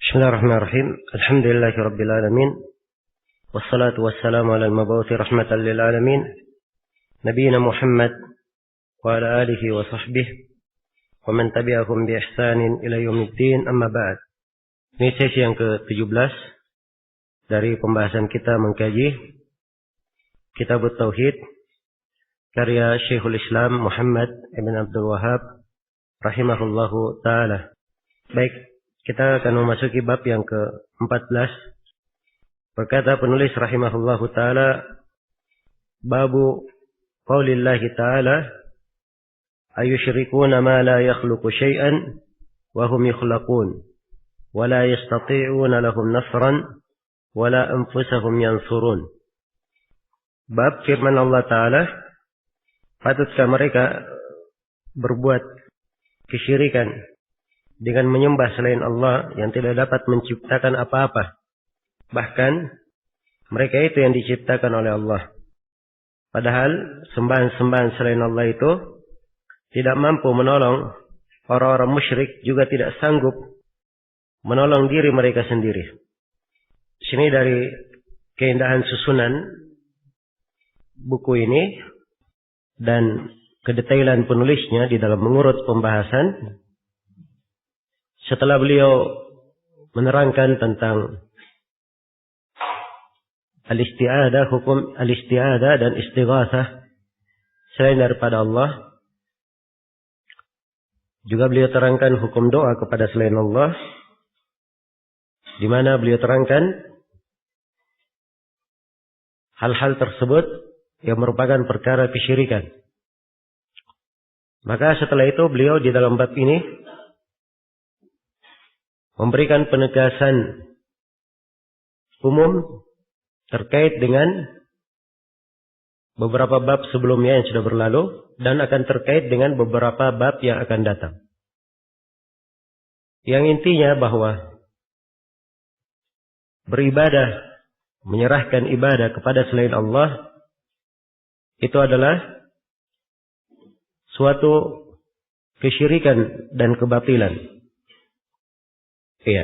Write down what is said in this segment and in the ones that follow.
Bismillahirrahmanirrahim. Alhamdulillahirabbil alamin. Wassalatu wassalamu ala al-mabu'uthi rahmatan lil alamin. Nabiyina Muhammad wa ala alihi wa sahbihi wa man tabi'ahum bi ihsanin ila yaumiddin. Amma ba'd. Ini sesi yang ke-17 dari pembahasan kita mengkaji Kitab Tauhid karya Syekhul Islam Muhammad ibn Abdul Wahhab rahimahullahu taala. Baik, kita akan memasuki bab yang ke-14. Berkata penulis rahimahullahu taala, babu qaulillahi taala, ayusyrikuna ma la yakhluqu syai'an wa hum yukhlaqun wa la yastati'una lahum nasran wa la anfusahum yansurun. Bab firman Allah taala, patutkah mereka berbuat kesyirikan dengan menyembah selain Allah yang tidak dapat menciptakan apa-apa. Bahkan mereka itu yang diciptakan oleh Allah. Padahal sembahan-sembahan selain Allah itu tidak mampu menolong orang-orang musyrik, juga tidak sanggup menolong diri mereka sendiri. Sini dari keindahan susunan buku ini dan kedetailan penulisnya di dalam mengurut pembahasan. Setelah beliau menerangkan tentang al-isti'adah, hukum al-isti'adah dan istighatsah selain daripada Allah, juga beliau terangkan hukum doa kepada selain Allah, di mana beliau terangkan hal-hal tersebut yang merupakan perkara kesyirikan. Maka setelah itu beliau di dalam bab ini memberikan penegasan umum terkait dengan beberapa bab sebelumnya yang sudah berlalu dan akan terkait dengan beberapa bab yang akan datang. Yang intinya bahwa beribadah, menyerahkan ibadah kepada selain Allah itu adalah suatu kesyirikan dan kebatilan. Iya.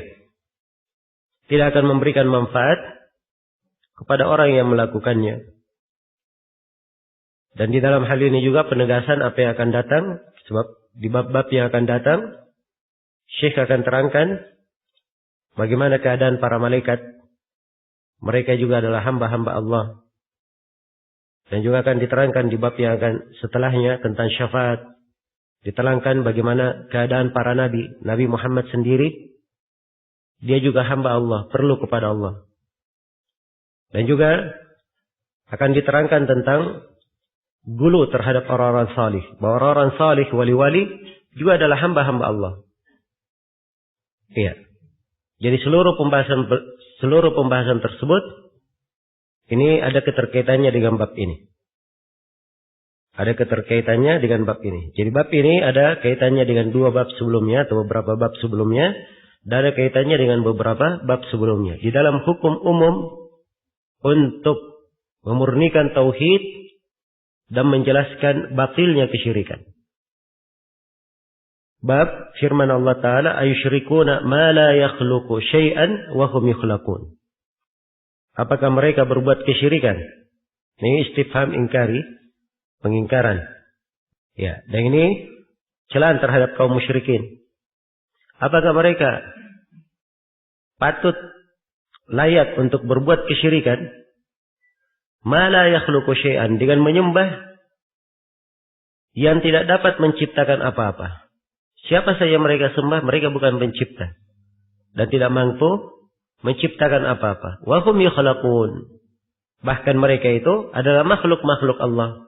Tidak akan memberikan manfaat kepada orang yang melakukannya. Dan di dalam hal ini juga penegasan apa yang akan datang, sebab di bab-bab yang akan datang Syekh akan terangkan bagaimana keadaan para malaikat. Mereka juga adalah hamba-hamba Allah. Dan juga akan diterangkan di bab yang akan setelahnya tentang syafaat. Diterangkan bagaimana keadaan para nabi. Nabi Muhammad sendiri, dia juga hamba Allah, perlu kepada Allah. Dan juga akan diterangkan tentang gulu terhadap orang-orang salih. Bahwa orang-orang salih, wali-wali juga adalah hamba-hamba Allah. Iya. Jadi seluruh pembahasan tersebut ini ada keterkaitannya dengan bab ini. Ada keterkaitannya dengan bab ini. Jadi bab ini ada kaitannya dengan dua bab sebelumnya atau beberapa bab sebelumnya. Dan ada kaitannya dengan beberapa bab sebelumnya. Di dalam hukum umum untuk memurnikan tauhid dan menjelaskan batilnya kesyirikan. Bab firman Allah Ta'ala, ayusyrikuna ma la yakhluqu syai'an wa hum yukhlaqun. Apakah mereka berbuat kesyirikan? Ini istifham ingkari, pengingkaran. Ya, dan ini celaan terhadap kaum musyrikin. Apakah mereka patut layak untuk berbuat kesyirikan? Ma la yakhluqu syai'an, dengan menyembah yang tidak dapat menciptakan apa-apa. Siapa saja mereka sembah, mereka bukan pencipta dan tidak mampu menciptakan apa-apa. Wa hum yukhlaqun. Bahkan mereka itu adalah makhluk-makhluk Allah,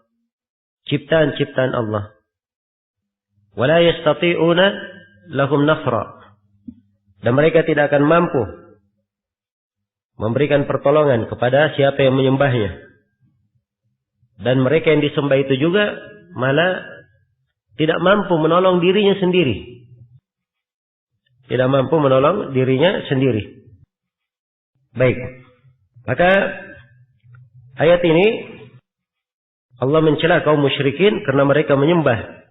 ciptaan-ciptaan Allah. Wa la yastati'una lahum nasra. Dan mereka tidak akan mampu memberikan pertolongan kepada siapa yang menyembahnya. Dan mereka yang disembah itu juga malah tidak mampu menolong dirinya sendiri. Tidak mampu menolong dirinya sendiri. Baik. Maka ayat ini Allah mencela kaum musyrikin karena mereka menyembah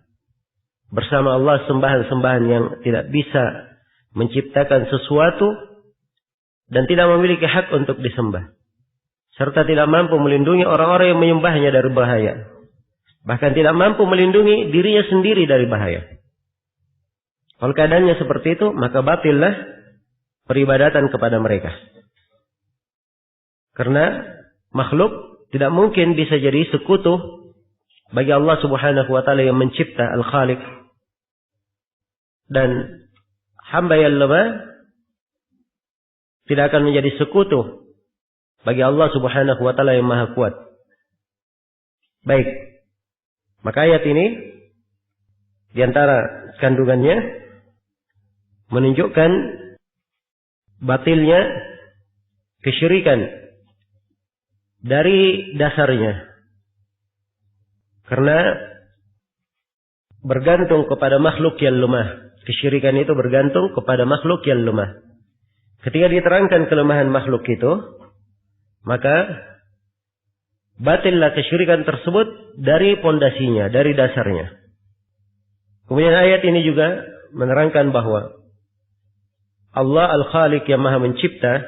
bersama Allah sembahan-sembahan yang tidak bisa menciptakan sesuatu dan tidak memiliki hak untuk disembah, serta tidak mampu melindungi orang-orang yang menyembahnya dari bahaya, bahkan tidak mampu melindungi dirinya sendiri dari bahaya. Kalau keadaannya seperti itu, maka batillah peribadatan kepada mereka. Karena makhluk tidak mungkin bisa jadi sekutu bagi Allah Subhanahu wa taala yang mencipta, Al-Khaliq. Dan hamba yang lemah tidak akan menjadi sekutu bagi Allah Subhanahu wa taala yang Maha Kuat. Baik. Maka ayat ini di antara kandungannya menunjukkan batilnya kesyirikan dari dasarnya. Karena bergantung kepada makhluk yang lemah. Kesyirikan itu bergantung kepada makhluk yang lemah. Ketika diterangkan kelemahan makhluk itu, maka batillah kesyirikan tersebut dari pondasinya, dari dasarnya. Kemudian ayat ini juga menerangkan bahwa Allah Al-Khaliq yang Maha Mencipta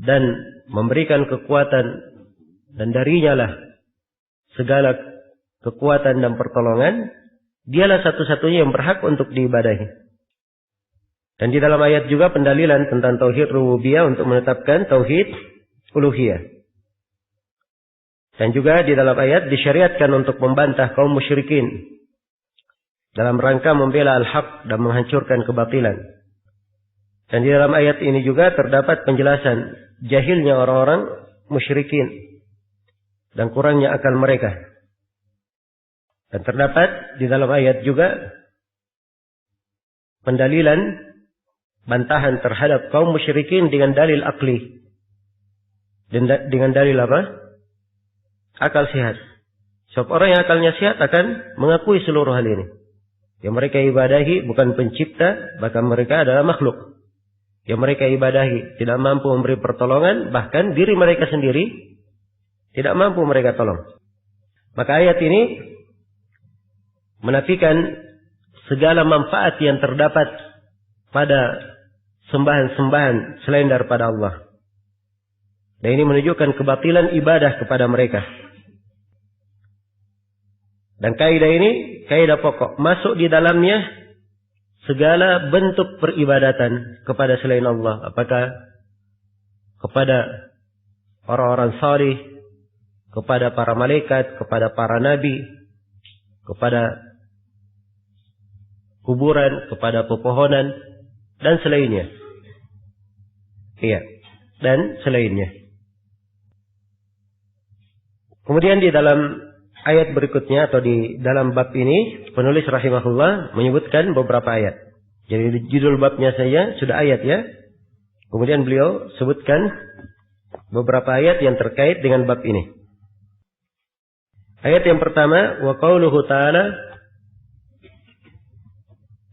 dan memberikan kekuatan, dan darinya lah segala kekuatan dan pertolongan. Dialah satu-satunya yang berhak untuk diibadahi. Dan di dalam ayat juga pendalilan tentang tauhid rububiyah untuk menetapkan tauhid uluhiyah. Dan juga di dalam ayat disyariatkan untuk membantah kaum musyrikin dalam rangka membela al-haq dan menghancurkan kebatilan. Dan di dalam ayat ini juga terdapat penjelasan jahilnya orang-orang musyrikin dan kurangnya akal mereka. Dan terdapat di dalam ayat juga pendalilan bantahan terhadap kaum musyrikin dengan dalil akli. Dan dengan dalil apa? Akal sehat. Sebab orang yang akalnya sehat akan mengakui seluruh hal ini. Yang mereka ibadahi bukan pencipta, bahkan mereka adalah makhluk. Yang mereka ibadahi tidak mampu memberi pertolongan, bahkan diri mereka sendiri tidak mampu mereka tolong. Maka ayat ini menafikan segala manfaat yang terdapat pada sembahan-sembahan selain daripada Allah. Dan ini menunjukkan kebatilan ibadah kepada mereka. Dan kaidah ini, kaidah pokok, masuk di dalamnya segala bentuk peribadatan kepada selain Allah. Apakah kepada orang-orang salih, kepada para malaikat, kepada para nabi, kepada kuburan, kepada pepohonan, dan selainnya. Iya, dan selainnya. Kemudian di dalam ayat berikutnya atau di dalam bab ini penulis rahimahullah menyebutkan beberapa ayat. Jadi judul babnya saja sudah ayat ya. Kemudian beliau sebutkan beberapa ayat yang terkait dengan bab ini. Ayat yang pertama, wa qauluhu ta'ala,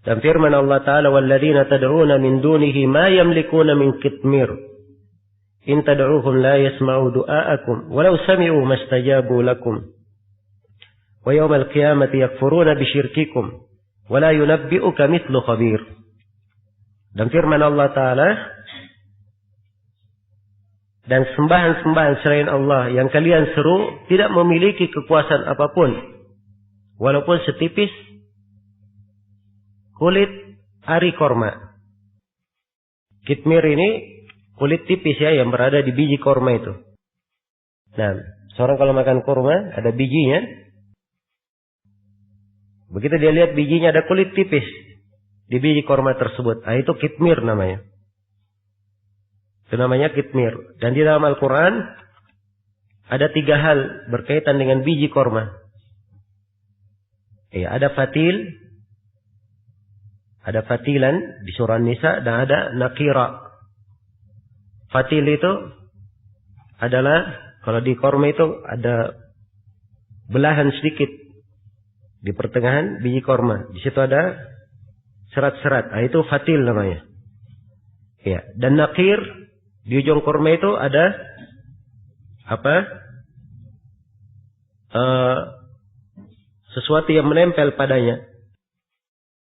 dan firman Allah Ta'ala, walladzina tad'una min dunihi ma yamlikuna min qitmir in tad'uuhum la yasma'u du'aakum walau sami'u mastajabu lakum. Wa yawmal qiyamati yakfuruna bisyirkikum wa la yunabbi'uka mithlu khabir. Dan firman Allah Ta'ala, dan sembahan-sembahan selain Allah yang kalian seru tidak memiliki kekuasaan apapun walaupun setipis kulit ari korma. Kitmir ini kulit tipis ya yang berada di biji korma itu. Nah, seorang kalau makan korma ada bijinya. Begitu dia lihat bijinya ada kulit tipis di biji korma tersebut. Nah, itu kitmir namanya. Itu namanya kitmir. Dan di dalam Al-Quran ada 3 hal berkaitan dengan biji korma. Ada fatil, ada fatilan di surah Nisa, dan ada nakira. Fatil itu adalah kalau di korma itu ada belahan sedikit di pertengahan biji korma. Di situ ada serat-serat. Nah, itu fatil namanya. Ya, dan nakir di ujung korma itu ada sesuatu yang menempel padanya.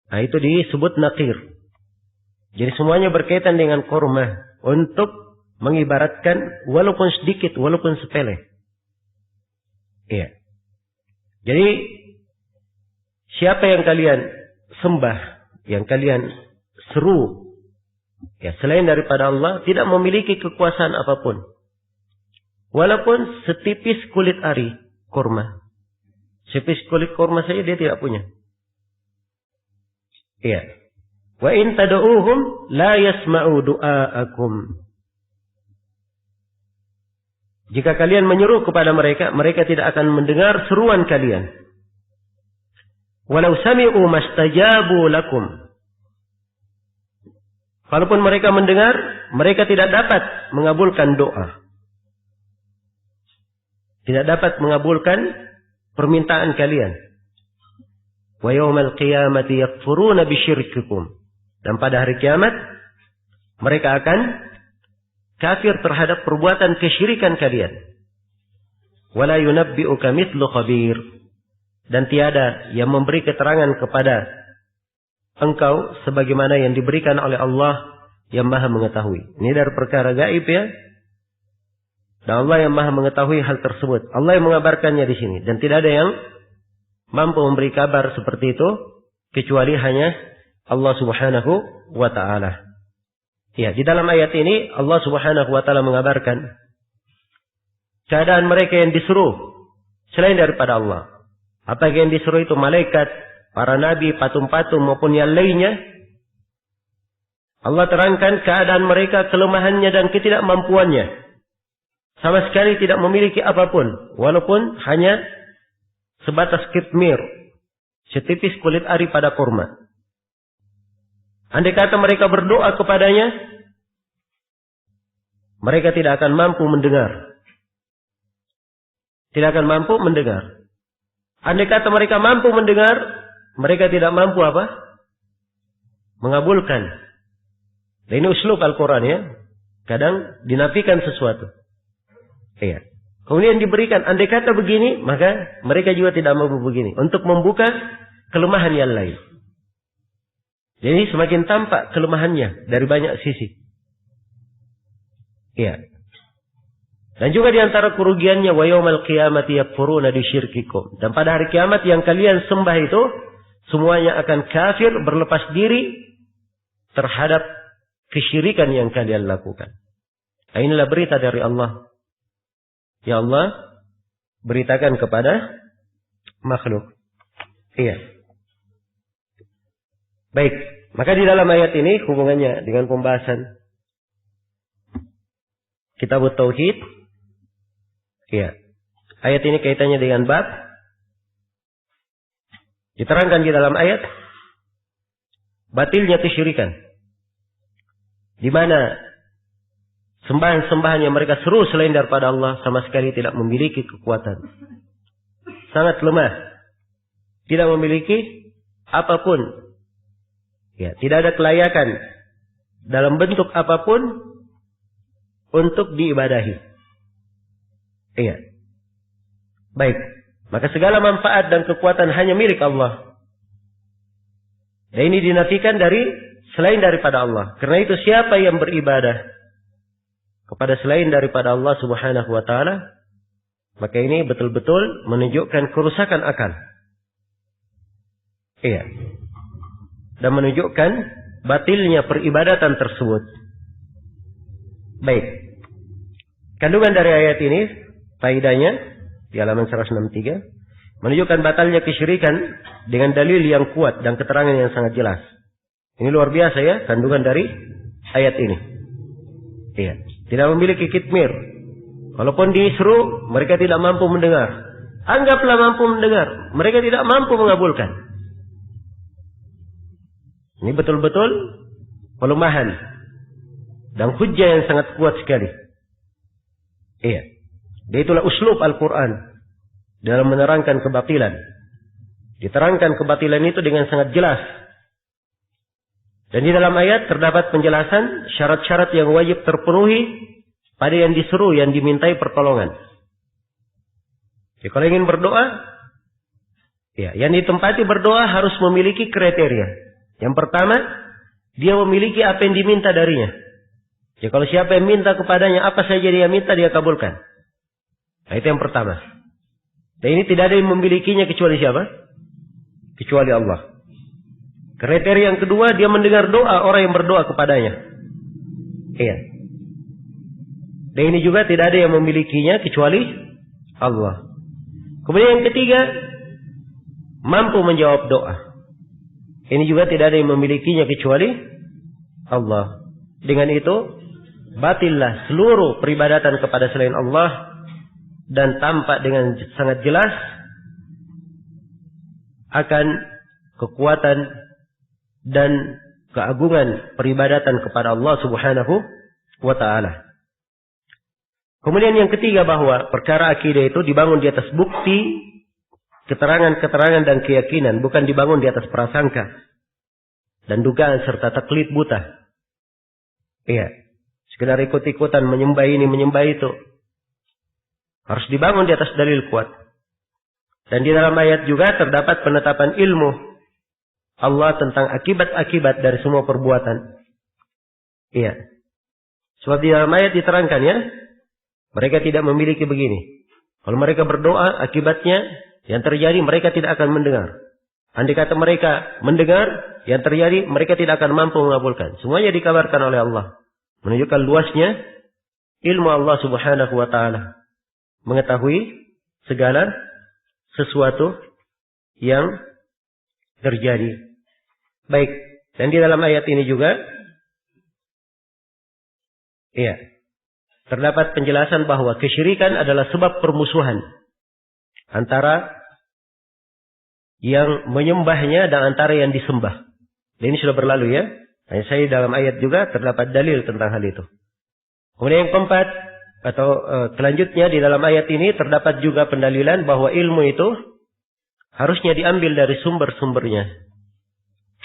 Nah, itu disebut nakir. Jadi semuanya berkaitan dengan kurma untuk mengibaratkan walaupun sedikit, walaupun sepele. Iya. Jadi siapa yang kalian sembah, yang kalian seru, ya selain daripada Allah, tidak memiliki kekuasaan apapun. Walaupun setipis kulit ari kurma. Setipis kulit kurma saja dia tidak punya. Iya. Wa in tad'uuhum la yasma'u du'aakum. Jika kalian menyeru kepada mereka, mereka tidak akan mendengar seruan kalian. Walau sami'u mastajabu lakum. Walaupun mereka mendengar, mereka tidak dapat mengabulkan doa. Tidak dapat mengabulkan permintaan kalian. Wa yawmal qiyamati yakfuruna bisyirkikum. Dan pada hari kiamat, mereka akan kafir terhadap perbuatan kesyirikan kalian. Wala yunabbi'uka mithlu khabir. Dan tiada yang memberi keterangan kepada engkau sebagaimana yang diberikan oleh Allah yang Maha mengetahui. Ini dari perkara gaib ya. Dan Allah yang Maha mengetahui hal tersebut. Allah yang mengabarkannya di sini. Dan tidak ada yang mampu memberi kabar seperti itu kecuali hanya Allah Subhanahu wa ta'ala. Ya, di dalam ayat ini Allah Subhanahu wa ta'ala mengabarkan keadaan mereka yang disuruh selain daripada Allah. Apakah yang disuruh itu malaikat, para nabi, patung-patung maupun yang lainnya? Allah terangkan keadaan mereka, kelemahannya dan ketidakmampuannya. Sama sekali tidak memiliki apapun, walaupun hanya sebatas kitmir, setipis kulit ari pada kurma. Andai kata mereka berdoa kepadanya, mereka tidak akan mampu mendengar. Tidak akan mampu mendengar. Andai kata mereka mampu mendengar, mereka tidak mampu apa? Mengabulkan. Dan ini uslub Al-Quran ya. Kadang dinafikan sesuatu. Iya. Kemudian diberikan, andai kata begini, maka mereka juga tidak mampu begini. Untuk membuka kelemahan yang lain. Jadi semakin tampak kelemahannya dari banyak sisi. Iya. Dan juga di antara kerugiannya wa yaumal qiyamati yakfuruna bisyirkikum. Dan pada hari kiamat yang kalian sembah itu semuanya akan kafir, berlepas diri terhadap kesyirikan yang kalian lakukan. Nah, inilah berita dari Allah. Ya Allah beritakan kepada makhluk. Iya. Baik, maka di dalam ayat ini hubungannya dengan pembahasan Kitab Tauhid. Ya, ayat ini kaitannya dengan bab. Diterangkan di dalam ayat batilnya kesyirikan, di mana sembahan-sembahan yang mereka seru selain daripada Allah sama sekali tidak memiliki kekuatan, sangat lemah, tidak memiliki apapun. Ya, tidak ada kelayakan dalam bentuk apapun untuk diibadahi. Iya. Baik. Maka segala manfaat dan kekuatan hanya milik Allah. Dan ini dinafikan dari selain daripada Allah. Karena itu siapa yang beribadah kepada selain daripada Allah Subhanahu wa ta'ala, maka ini betul-betul menunjukkan kerusakan akal. Iya. Dan menunjukkan batilnya peribadatan tersebut. Baik. Kandungan dari ayat ini, faedahnya di halaman 163, menunjukkan batalnya kesyirikan dengan dalil yang kuat dan keterangan yang sangat jelas. Ini luar biasa ya, kandungan dari ayat ini. Iya. Tidak memiliki kitmir. Walaupun diseru, mereka tidak mampu mendengar. Anggaplah mampu mendengar, mereka tidak mampu mengabulkan. Ini betul-betul pelemahan dan hujjah yang sangat kuat sekali. Iya. Dan itulah uslub Al-Quran dalam menerangkan kebatilan. Diterangkan kebatilan itu dengan sangat jelas. Dan di dalam ayat terdapat penjelasan syarat-syarat yang wajib terpenuhi pada yang disuruh, yang dimintai pertolongan. Jadi kalau ingin berdoa, ya, yang ditempati berdoa harus memiliki kriteria. Yang pertama, dia memiliki apa yang diminta darinya. Ya, kalau siapa yang minta kepadanya, apa saja dia minta, dia kabulkan. Nah, itu yang pertama. Dan ini tidak ada yang memilikinya kecuali siapa? Kecuali Allah. Kriteria yang kedua, dia mendengar doa orang yang berdoa kepadanya. Iya. Dan ini juga tidak ada yang memilikinya kecuali Allah. Kemudian yang ketiga, mampu menjawab doa. Ini juga tidak ada yang memilikinya kecuali Allah. Dengan itu, batillah seluruh peribadatan kepada selain Allah dan tampak dengan sangat jelas akan kekuatan dan keagungan peribadatan kepada Allah Subhanahu wa taala. Kemudian yang ketiga, bahwa perkara akidah itu dibangun di atas bukti, keterangan-keterangan dan keyakinan, bukan dibangun di atas prasangka dan dugaan serta taklid buta. Iya, sekedar ikut-ikutan menyembah ini, menyembah itu. Harus dibangun di atas dalil kuat. Dan di dalam ayat juga terdapat penetapan ilmu Allah tentang akibat-akibat dari semua perbuatan. Iya. Sebab di dalam ayat diterangkan, ya, mereka tidak memiliki begini. Kalau mereka berdoa, akibatnya yang terjadi mereka tidak akan mendengar. Andai kata mereka mendengar, yang terjadi mereka tidak akan mampu mengabulkan. Semuanya dikabarkan oleh Allah. Menunjukkan luasnya ilmu Allah Subhanahu wa taala. Mengetahui segala sesuatu yang terjadi. Baik, dan di dalam ayat ini juga, iya, terdapat penjelasan bahwa kesyirikan adalah sebab permusuhan antara yang menyembahnya dan antara yang disembah. Dan ini sudah berlalu, ya. Hanya saya dalam ayat juga terdapat dalil tentang hal itu. Kemudian yang keempat, atau selanjutnya di dalam ayat ini terdapat juga pendalilan bahwa ilmu itu harusnya diambil dari sumber-sumbernya.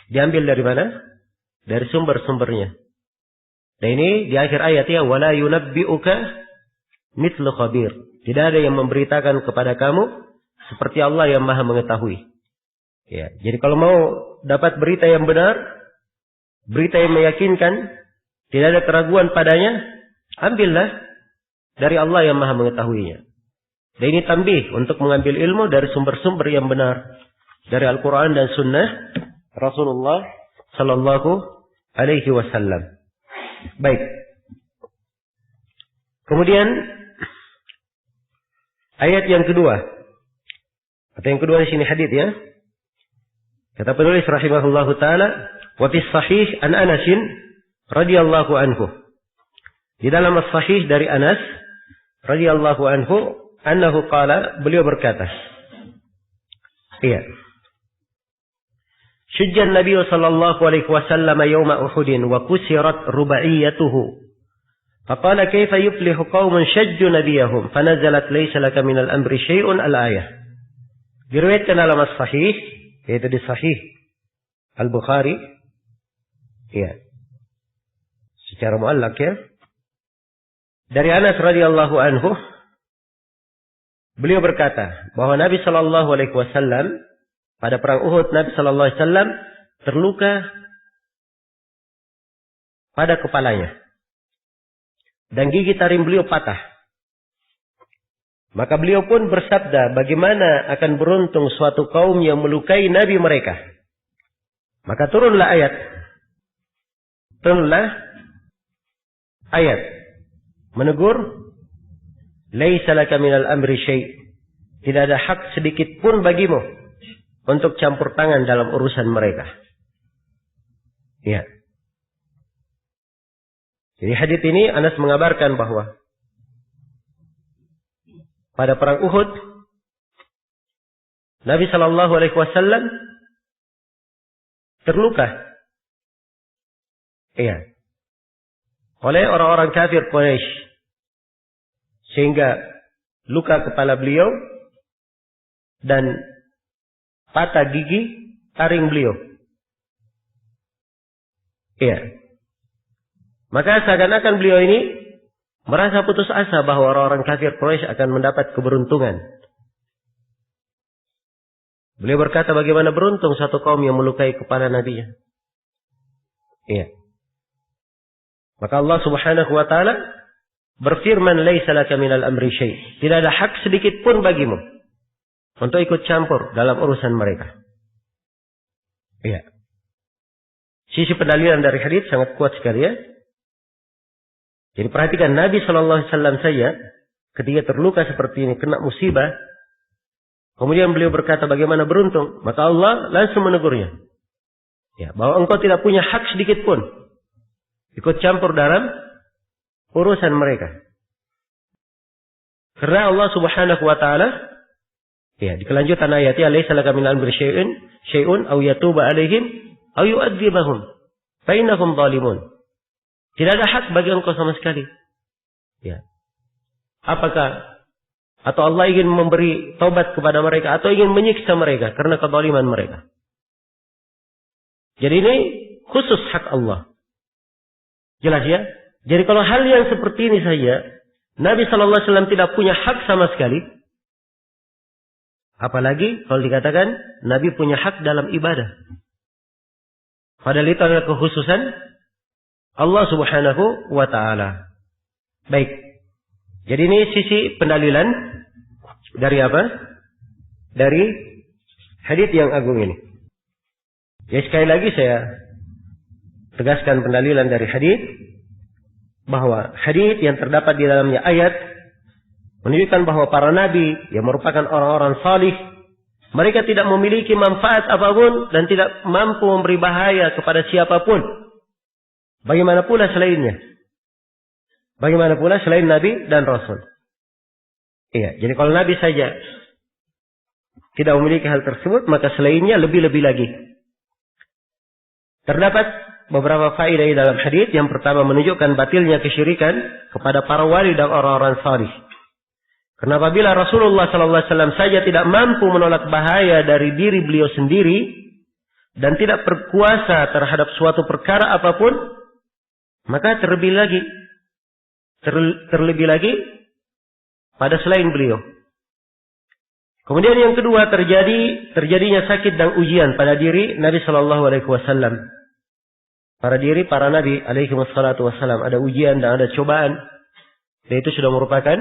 Diambil dari mana? Dari sumber-sumbernya. Dan ini di akhir ayat, ya, wala yunabbi'uka mithlu khabir. Tidak ada yang memberitakan kepada kamu seperti Allah yang Maha mengetahui. Ya, jadi kalau mau dapat berita yang benar, berita yang meyakinkan, tidak ada keraguan padanya, ambillah dari Allah yang Maha mengetahuinya. Dan ini tambih untuk mengambil ilmu dari sumber-sumber yang benar, dari Al-Quran dan Sunnah Rasulullah Sallallahu Alaihi Wasallam. Baik. Kemudian ayat yang kedua, atau yang kedua di sini hadits, ya. Kata penulis rahimahullahu taala, wa fi sahih an Anas radhiyallahu anhu. Di dalam as-sahih dari Anas radhiyallahu anhu, annahu qala, beliau berkata, iya. Syujja Nabi sallallahu alaihi wasallam yawma Uhud wa kusirat rubaiyatuhu. Faqala kaifa yuflihu qaumun shajju nabiyahum fanazalat laysa laka minal amri syai'un al-ayah. Diriwayatkan dalam as-sahih, yaitu di sahih Al-Bukhari, ya, secara muallak, ya, dari Anas radhiyallahu anhu, beliau berkata bahwa Nabi sallallahu alaihi wasallam pada perang Uhud, Nabi sallallahu alaihi wasallam terluka pada kepalanya dan gigi taring beliau patah. Maka beliau pun bersabda, bagaimana akan beruntung suatu kaum yang melukai Nabi mereka. Maka turunlah ayat menegur, laisa laka minal amri syai'. Tidak ada hak sedikit pun bagimu untuk campur tangan dalam urusan mereka. Ya. Jadi hadits ini Anas mengabarkan bahwa pada perang Uhud, Nabi Shallallahu Alaihi Wasallam terluka, iya, oleh orang-orang kafir Quraisy, sehingga luka kepala beliau dan patah gigi taring beliau. Iya. Maka seakan-akan beliau ini merasa putus asa bahwa orang-orang kafir Quraisy akan mendapat keberuntungan. Beliau berkata, bagaimana beruntung satu kaum yang melukai kepala nabinya. Iya. Maka Allah Subhanahu wa taala berfirman, "Laisa laka minal amri syai'." Tidak ada hak sedikit pun bagimu untuk ikut campur dalam urusan mereka. Iya. Sisi pendalilan dari hadis sangat kuat sekali ya. Jadi perhatikan Nabi sallallahu alaihi wasallam saja ketika terluka seperti ini, kena musibah, kemudian beliau berkata bagaimana beruntung, maka Allah langsung menegurnya. Ya, bahwa engkau tidak punya hak sedikit pun ikut campur dalam urusan mereka. Karena Allah Subhanahu wa taala ya, di kelanjutan ayatnya, "Laisa laka minal amri syai'un aw yatuba 'alaihim aw yu'adzibahum fa innahum zalimun." Tidak ada hak bagi engkau sama sekali. Ya. Apakah atau Allah ingin memberi taubat kepada mereka atau ingin menyiksa mereka karena kezaliman mereka. Jadi ini khusus hak Allah. Jelas ya? Jadi kalau hal yang seperti ini saja Nabi sallallahu alaihi wasallam tidak punya hak sama sekali. Apalagi kalau dikatakan Nabi punya hak dalam ibadah. Padahal itu adalah kekhususan Allah Subhanahu wa ta'ala. Baik. Jadi ini sisi pendalilan dari apa? Dari hadits yang agung ini. Ya, sekali lagi saya tegaskan pendalilan dari hadits bahwa hadits yang terdapat di dalamnya ayat menunjukkan bahwa para nabi yang merupakan orang-orang salih, mereka tidak memiliki manfaat apapun dan tidak mampu memberi bahaya kepada siapapun. Bagaimana pula selainnya? Bagaimana pula selain Nabi dan Rasul? Iya, jadi kalau Nabi saja tidak memiliki hal tersebut, maka selainnya lebih-lebih lagi. Terdapat beberapa faedah dalam hadis. Yang pertama menunjukkan batilnya kesyirikan kepada para wali dan orang-orang salih. Karena apabila Rasulullah SAW saja tidak mampu menolak bahaya dari diri beliau sendiri dan tidak berkuasa terhadap suatu perkara apapun, maka terlebih lagi pada selain beliau. Kemudian yang kedua terjadinya sakit dan ujian pada diri Nabi Shallallahu Alaihi Wasallam. Pada diri para Nabi Alaihi Wasallam ada ujian dan ada cobaan. Dan itu sudah merupakan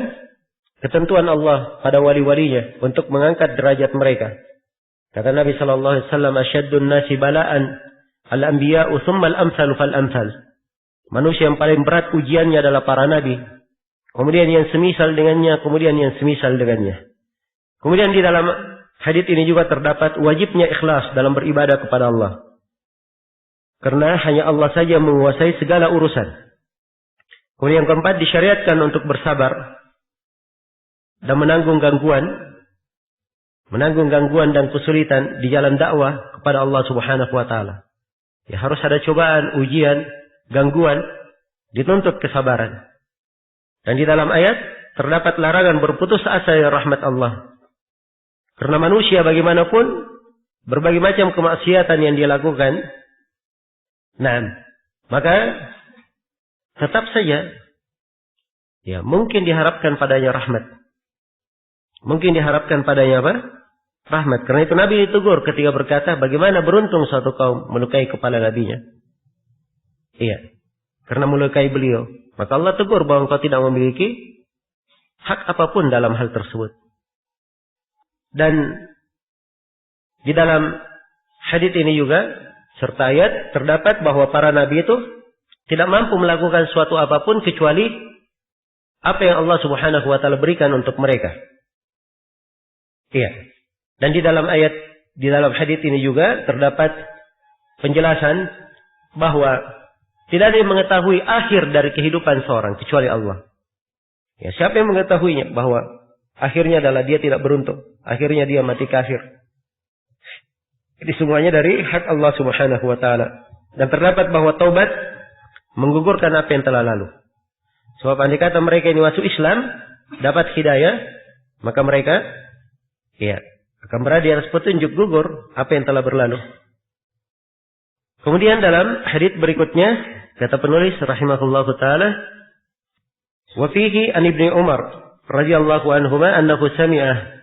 ketentuan Allah pada wali-walinya untuk mengangkat derajat mereka. Kata Nabi Shallallahu Alaihi Wasallam, "Asyaddun nasi bala'an al-anbiya'u thumma al-amsalu fal-amsal." Manusia yang paling berat ujiannya adalah para nabi. Kemudian yang semisal dengannya, kemudian yang semisal dengannya. Kemudian di dalam hadits ini juga terdapat wajibnya ikhlas dalam beribadah kepada Allah. Karena hanya Allah saja menguasai segala urusan. Kemudian yang keempat, disyariatkan untuk bersabar dan menanggung gangguan dan kesulitan di jalan dakwah kepada Allah Subhanahu wa taala. Ya, harus ada cobaan, ujian, gangguan, dituntut kesabaran. Dan di dalam ayat terdapat larangan berputus asa dari rahmat Allah. Karena manusia bagaimanapun berbagai macam kemaksiatan yang dia lakukan, maka tetap saja ya mungkin diharapkan padanya rahmat. Mungkin diharapkan padanya apa? Rahmat. Karena itu Nabi ditegur ketika berkata, bagaimana beruntung suatu kaum melukai kepala nabinya. Iya, karena melukai beliau. Maka Allah tegur bahwa engkau tidak memiliki hak apapun dalam hal tersebut. Dan di dalam hadits ini juga serta ayat terdapat bahwa para nabi itu tidak mampu melakukan suatu apapun kecuali apa yang Allah Subhanahu wa taala berikan untuk mereka. Iya. Dan di dalam hadits ini juga terdapat penjelasan bahwa tidak ada yang mengetahui akhir dari kehidupan seorang kecuali Allah. Ya, siapa yang mengetahuinya bahwa akhirnya adalah dia tidak beruntung, akhirnya dia mati kafir. Jadi semuanya dari hak Allah Subhanahu wa taala. Dan terdapat bahwa taubat menggugurkan apa yang telah lalu. Sebab andai kata mereka ini masuk Islam, dapat hidayah, maka mereka akan berada di atas petunjuk, gugur apa yang telah berlalu. Kemudian dalam hadits berikutnya kata penulis rahimahullahu taala, wa fihi an Ibnu Umar radhiyallahu anhuma annahu sami'a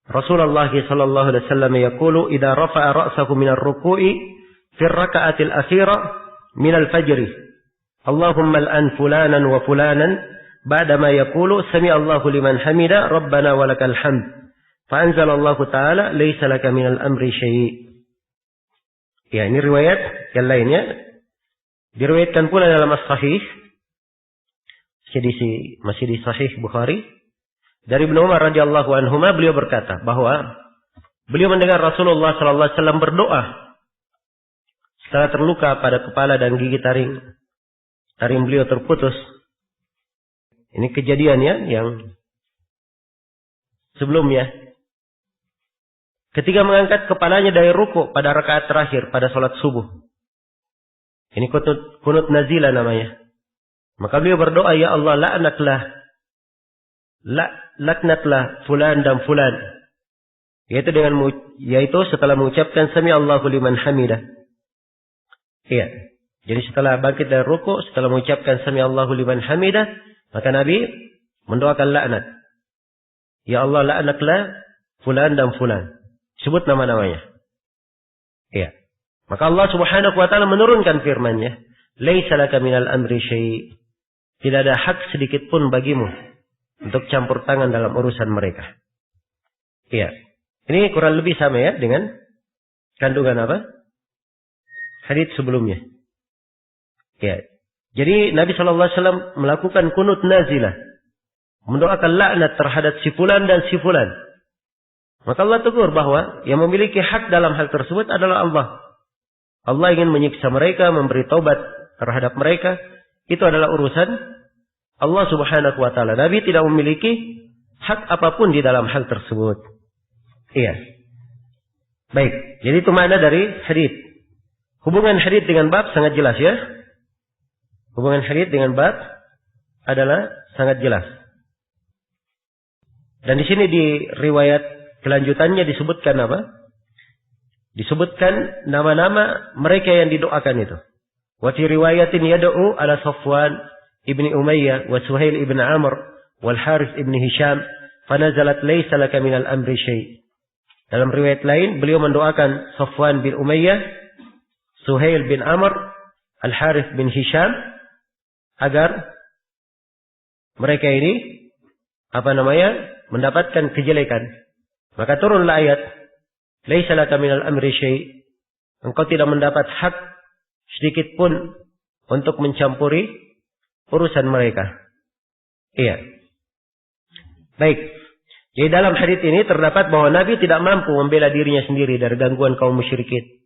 Rasulullah sallallahu alaihi wasallam yaqulu idza rafa'a ra'sahu min ar-ruku'i fi raka'atil akhirah min al-fajr. Allahumma al'an fulanan wa fulanan ba'dama yaqulu sami'a Allahu liman hamida rabbana walakal hamd. Fa anzalallahu ta'ala laisa laka minal amri syai'. Ya, ini riwayat yang lainnya. Diriwayatkan pula dalam as-sahih. Masih di sahih Bukhari. Dari Ibnu Umar radhiyallahu anhuma, beliau berkata bahwa beliau mendengar Rasulullah sallallahu alaihi wasallam berdoa setelah terluka pada kepala dan gigi taring. Taring beliau terputus. Ini kejadiannya yang sebelumnya. Ketika mengangkat kepalanya dari ruku pada rakaat terakhir pada salat subuh. Ini kunut nazilah namanya. Maka beliau berdoa, ya Allah, laknatlah fulan dan fulan. Yaitu setelah mengucapkan sami Allahu liman hamidah. Iya. Jadi setelah bangkit dari ruku, setelah mengucapkan sami Allahu liman hamidah, maka Nabi mendoakan laknat. Ya Allah, laknatlah fulan dan fulan. Sebut nama-namanya. Iya. Maka Allah Subhanahu wa taala menurunkan firman-Nya, "Laisa laka minal amri syai'." Tidak ada hak sedikit pun bagimu untuk campur tangan dalam urusan mereka. Iya. Ini kurang lebih sama ya dengan kandungan apa? Hadits sebelumnya. Ya. Jadi Nabi sallallahu alaihi wasallam melakukan kunut nazilah, mendoakan laknat terhadap si fulan dan si fulan. Maka Allah tegur bahwa yang memiliki hak dalam hal tersebut adalah Allah. Allah ingin menyiksa mereka, memberi taubat terhadap mereka. Itu adalah urusan Allah Subhanahu wa taala. Nabi tidak memiliki hak apapun di dalam hal tersebut. Iya. Baik, jadi itu makna dari hadits. Hubungan hadits dengan bab sangat jelas ya. Hubungan hadits dengan bab adalah sangat jelas. Dan di sini di riwayat kelanjutannya disebutkan apa? Disebutkan nama-nama mereka yang didoakan itu. Wa fi riwayatin yad'u ala Safwan ibni Umayyah wa Suhail ibn Amr wal Harith ibn Hisham fanazalat laisa laka minal amri syai'. Dalam riwayat lain beliau mendoakan Safwan bin Umayyah, Suhail bin Amr, Al Harith bin Hisham agar mereka ini mendapatkan kejelekan. Maka turunlah ayat laisa laka minal amri syai'. Engkau tidak mendapat hak sedikit pun untuk mencampuri urusan mereka. Iya. Baik. Jadi dalam hadits ini terdapat bahwa Nabi tidak mampu membela dirinya sendiri dari gangguan kaum musyrikin.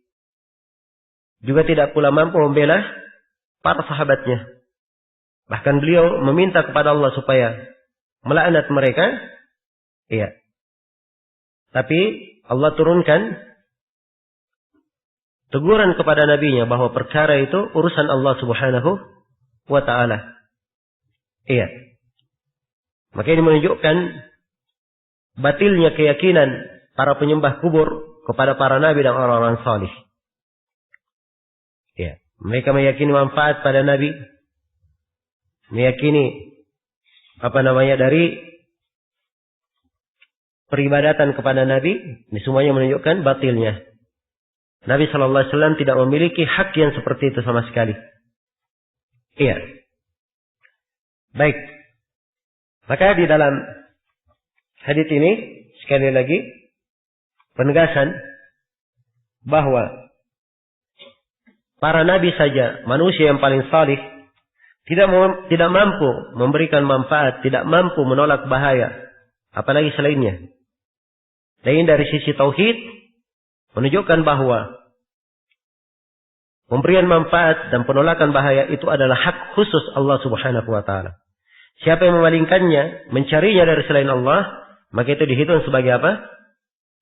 Juga tidak pula mampu membela para sahabatnya. Bahkan beliau meminta kepada Allah supaya melaknat mereka. Iya. Tapi Allah turunkan teguran kepada nabinya bahwa perkara itu urusan Allah Subhanahu wa taala. Iya. Maka ini menunjukkan batilnya keyakinan para penyembah kubur kepada para nabi dan orang-orang salih. Iya. Mereka meyakini manfaat pada nabi, meyakini dari peribadatan kepada nabi, ini semuanya menunjukkan batilnya. Nabi sallallahu alaihi wasallam tidak memiliki hak yang seperti itu sama sekali. Iya. Baik. Maka di dalam hadits ini sekali lagi penegasan bahwa para nabi saja, manusia yang paling salih, tidak mampu memberikan manfaat, tidak mampu menolak bahaya, apalagi selainnya. Dan dari sisi tauhid menunjukkan bahwa pemberian manfaat dan penolakan bahaya itu adalah hak khusus Allah Subhanahu wa taala. Siapa yang memalingkannya, mencarinya dari selain Allah, maka itu dihitung sebagai apa?